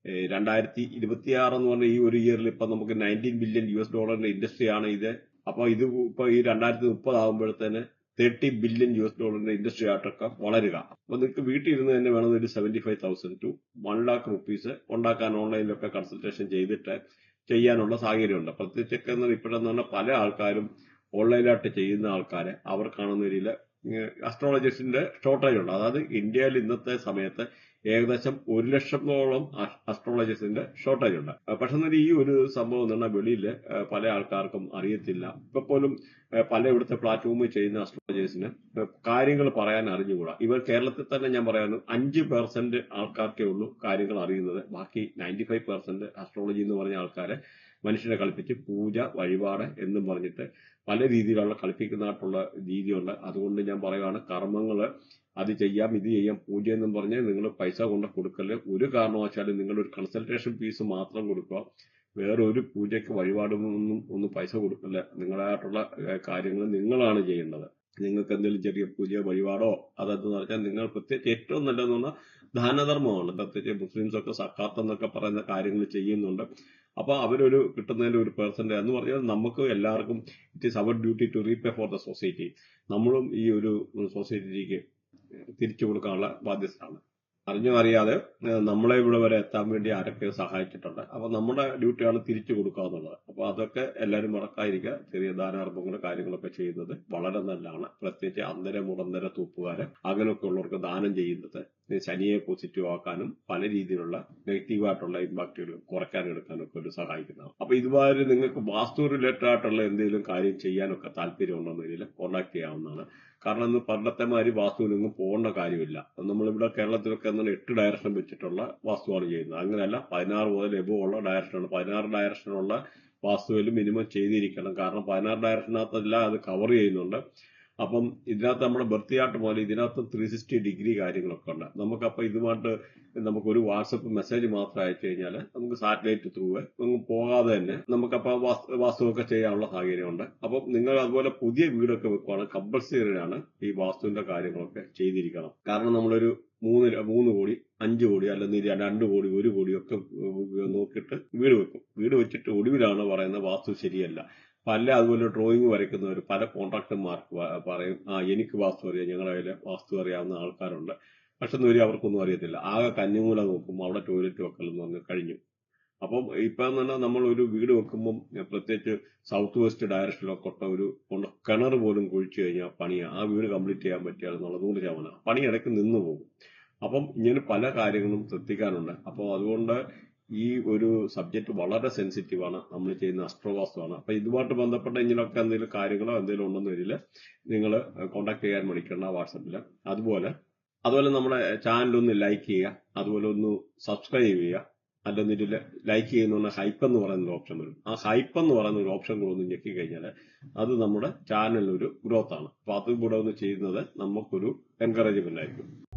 2026 എന്ന് പറഞ്ഞ ഈ ഒരു ഇയറിൽ ഇപ്പൊ നമുക്ക് $19 ബില്യൺ ഇൻഡസ്ട്രിയാണ് ഇത്. അപ്പൊ ഇത് ഇപ്പൊ ഈ 2030 ആകുമ്പോഴത്തേന് $30 ബില്യൺ ഇൻഡസ്ട്രി ആയിട്ടൊക്കെ വളരുക. അപ്പൊ നിങ്ങൾക്ക് വീട്ടിൽ ഇരുന്ന് തന്നെ വേണം ഒരു 75,000 to 1 lakh rupees ഉണ്ടാക്കാൻ ഓൺലൈനിലൊക്കെ കൺസൾട്ടേഷൻ ചെയ്തിട്ട് ചെയ്യാനുള്ള സാഹചര്യമുണ്ട്. പ്രത്യേകിച്ചൊക്കെ ഇപ്പോഴെന്ന് പറഞ്ഞാൽ പല ആൾക്കാരും ഓൺലൈനായിട്ട് ചെയ്യുന്ന ആൾക്കാരെ അവർ കാണുന്ന രീതിയിൽ അസ്ട്രോളജിസ്റ്റിന്റെ ഷോർട്ടേജ് ഉണ്ട്. അതായത് ഇന്ത്യയിൽ ഇന്നത്തെ സമയത്ത് ഏകദേശം 1 ലക്ഷത്തോളം അസ്ട്രോളജിസ്റ്റിന്റെ ഷോർട്ടേജ് ഉണ്ട്. പക്ഷെ ഈ ഒരു സംഭവം എന്ന് പറഞ്ഞാൽ വെളിയിൽ പല ആൾക്കാർക്കും അറിയത്തില്ല. ഇപ്പൊ പോലും പല ഇവിടുത്തെ പ്ലാറ്റ്ഫോമിൽ ചെയ്യുന്ന അസ്ട്രോളജേഴ്സിന് കാര്യങ്ങൾ പറയാൻ അറിഞ്ഞുകൂടാ. ഇവർ കേരളത്തിൽ തന്നെ ഞാൻ പറയാനും 5% ആൾക്കാർക്കേ ഉള്ളൂ കാര്യങ്ങൾ അറിയുന്നത്. ബാക്കി 95% അസ്ട്രോളജി എന്ന് പറഞ്ഞ ആൾക്കാരെ മനുഷ്യനെ കളിപ്പിച്ച് പൂജ, വഴിപാട് എന്നും പറഞ്ഞിട്ട് പല രീതിയിലുള്ള കളിപ്പിക്കുന്നതായിട്ടുള്ള രീതിയുണ്ട്. അതുകൊണ്ട് ഞാൻ പറയുകയാണ്, കർമ്മങ്ങള് അത് ചെയ്യാം, ഇത് ചെയ്യാം, പൂജ എന്നും പറഞ്ഞ് നിങ്ങൾ പൈസ കൊണ്ട് കൊടുക്കല്. ഒരു കാരണവശാലും നിങ്ങളൊരു കൺസൾട്ടേഷൻ ഫീസ് മാത്രം കൊടുക്കുക. വേറെ ഒരു പൂജയ്ക്ക് ഒന്നും പൈസ കൊടുക്കില്ല. നിങ്ങളായിട്ടുള്ള കാര്യങ്ങൾ നിങ്ങളാണ് ചെയ്യേണ്ടത്. നിങ്ങൾക്ക് എന്തെങ്കിലും ചെറിയ പൂജ, വഴിപാടോ അതെന്ന് പറഞ്ഞാൽ നിങ്ങൾ പ്രത്യേകിച്ച് ഏറ്റവും നല്ലതെന്ന് പറഞ്ഞാൽ ദാനധർമ്മമാണ്. പ്രത്യേകിച്ച് മുസ്ലിംസ് ഒക്കെ സക്കാത്ത് എന്നൊക്കെ പറയുന്ന കാര്യങ്ങൾ ചെയ്യുന്നുണ്ട്. അപ്പൊ അവരൊരു കിട്ടുന്നതിന്റെ ഒരു പെർസെന്റ് എന്ന് പറഞ്ഞാൽ നമുക്ക് എല്ലാവർക്കും it is our duty to repay for the society. നമ്മളും ഈ ഒരു സൊസൈറ്റിക്ക് തിരിച്ചു കൊടുക്കാനുള്ള ബാധ്യതയാണ്. അറിഞ്ഞോ അറിയാതെ നമ്മളെ ഇവിടെ വരെ എത്താൻ വേണ്ടി ആരൊക്കെ സഹായിച്ചിട്ടുണ്ട്. അപ്പൊ നമ്മുടെ ഡ്യൂട്ടിയാണ് തിരിച്ചു കൊടുക്കുക എന്നുള്ളത്. അപ്പൊ അതൊക്കെ എല്ലാവരും മറക്കാതിരിക്കുക. ചെറിയ ദാനാർഭങ്ങളും കാര്യങ്ങളൊക്കെ ചെയ്യുന്നത് വളരെ നല്ലതാണ്. പ്രത്യേകിച്ച് അന്തര മുടന്തര തൂപ്പുകാര് അങ്ങനെയൊക്കെ ഉള്ളവർക്ക് ദാനം ചെയ്യുന്നത് ശനിയെ പോസിറ്റീവ് ആക്കാനും പല രീതിയിലുള്ള നെഗറ്റീവായിട്ടുള്ള ഇമ്പാക്റ്റുകൾ കുറയ്ക്കാനും എടുക്കാനും ഒക്കെ ഒരു സഹായിക്കുന്നതാണ്. അപ്പൊ ഇതുമാതിരി നിങ്ങൾക്ക് വാസ്തു റിലേറ്റഡ് ആയിട്ടുള്ള എന്തെങ്കിലും കാര്യം ചെയ്യാനൊക്കെ താല്പര്യമുണ്ടെന്നതിൽ കോണ്ടാക്ട് ചെയ്യാവുന്നതാണ്. കാരണം ഇന്ന് പണ്ടത്തെ മാതിരി വാസ്തുവിനൊന്നും പോകേണ്ട കാര്യമില്ല. നമ്മളിവിടെ കേരളത്തിലൊക്കെ 8 ഡയറക്ഷൻ വെച്ചിട്ടുള്ള വാസ്തുവാണ് ചെയ്യുന്നത്. അങ്ങനെയല്ല, 16 മുതൽ എബോ ഉള്ള ഡയറക്ഷനാണ്. 16 ഡയറക്ഷനുള്ള വാസ്തുവിൽ മിനിമം ചെയ്തിരിക്കണം. കാരണം 16 ഡയറക്ഷനകത്തെല്ലാം അത് കവർ ചെയ്യുന്നുണ്ട്. അപ്പം ഇതിനകത്ത് നമ്മുടെ ബർത്ത് ചാർട്ട് മുതൽ ഇതിനകത്ത് 360 ഡിഗ്രി കാര്യങ്ങളൊക്കെ ഉണ്ട്. നമുക്കപ്പോൾ ഇതുമായിട്ട് നമുക്കൊരു വാട്സപ്പ് മെസ്സേജ് മാത്രം അയച്ചു കഴിഞ്ഞാൽ നമുക്ക് സാറ്റലൈറ്റ് ത്രൂ പോകാതെ തന്നെ നമുക്കപ്പോൾ വാസ്തുവൊക്കെ ചെയ്യാനുള്ള സാഹചര്യമുണ്ട്. അപ്പം നിങ്ങൾ അതുപോലെ പുതിയ വീടൊക്കെ വെക്കുവാണ് കമ്പൾസറിയാണ് ഈ വാസ്തുവിന്റെ കാര്യങ്ങളൊക്കെ ചെയ്തിരിക്കണം. കാരണം നമ്മളൊരു 3 കോടി 5 കോടി അല്ലെങ്കിൽ 2 കോടി 1 കോടിയൊക്കെ നോക്കിയിട്ട് വീട് വെക്കും. വീട് വെച്ചിട്ട് ഒടുവിലാണ് പറയുന്നത് വാസ്തു ശരിയല്ല. പല അതുപോലെ ഡ്രോയിങ് വരയ്ക്കുന്നവർ പല കോൺട്രാക്ടർമാർക്ക് പറയും, എനിക്ക് വാസ്തു അറിയാം, ഞങ്ങളുടെ കയ്യിൽ വാസ്തു അറിയാവുന്ന ആൾക്കാരുണ്ട്. പക്ഷെ അവർക്കൊന്നും അറിയത്തില്ല. ആകെ കന്നിമൂല നോക്കും, അവിടെ ടോയ്ലറ്റ് വെക്കലെന്ന് പറഞ്ഞ് കഴിഞ്ഞു. അപ്പം ഇപ്പൊ തന്നെ നമ്മൾ ഒരു വീട് വെക്കുമ്പം പ്രത്യേകിച്ച് സൗത്ത് വെസ്റ്റ് ഡയറക്ഷനിലൊക്കെ ഒരു കിണർ പോലും കുഴിച്ചു കഴിഞ്ഞാൽ പണിയാ. ആ വീട് കംപ്ലീറ്റ് ചെയ്യാൻ പറ്റിയാലെന്നുള്ളത് 100%. പണി ഇടയ്ക്ക് നിന്ന് പോകും. അപ്പം ഇങ്ങനെ പല കാര്യങ്ങളും ശ്രദ്ധിക്കാനുണ്ട്. അപ്പോൾ അതുകൊണ്ട് ഈ ഒരു സബ്ജക്ട് വളരെ സെൻസിറ്റീവാണ്. നമ്മൾ ചെയ്യുന്ന അസ്ട്രോവാസ്തുവാണ്. അപ്പൊ ഇതുമായിട്ട് ബന്ധപ്പെട്ട ഇങ്ങനെയൊക്കെ എന്തെങ്കിലും കാര്യങ്ങളോ എന്തെങ്കിലും ഉണ്ടെന്ന് വരില്ല, നിങ്ങൾ കോൺടാക്ട് ചെയ്യാൻ വിളിക്കണം വാട്സപ്പിൽ. അതുപോലെ അതുപോലെ നമ്മുടെ ചാനൽ ഒന്ന് ലൈക്ക് ചെയ്യുക, അതുപോലെ ഒന്ന് സബ്സ്ക്രൈബ് ചെയ്യുക. അല്ലൊന്നിട്ട് ലൈക്ക് ചെയ്യുന്ന ഹൈപ്പ് എന്ന് പറയുന്ന ഒരു ഓപ്ഷൻ വരും. ആ ഹൈപ്പ് എന്ന് പറയുന്ന ഒരു ഓപ്ഷൻ കൂടെ ഒന്ന് ഞെക്കി കഴിഞ്ഞാൽ അത് നമ്മുടെ ചാനലിനൊരു ഗ്രോത്ത് ആണ്. അപ്പൊ അതും കൂടെ ഒന്ന് ചെയ്യുന്നത് നമുക്കൊരു എൻകറേജ്മെന്റ് ആയിരിക്കും.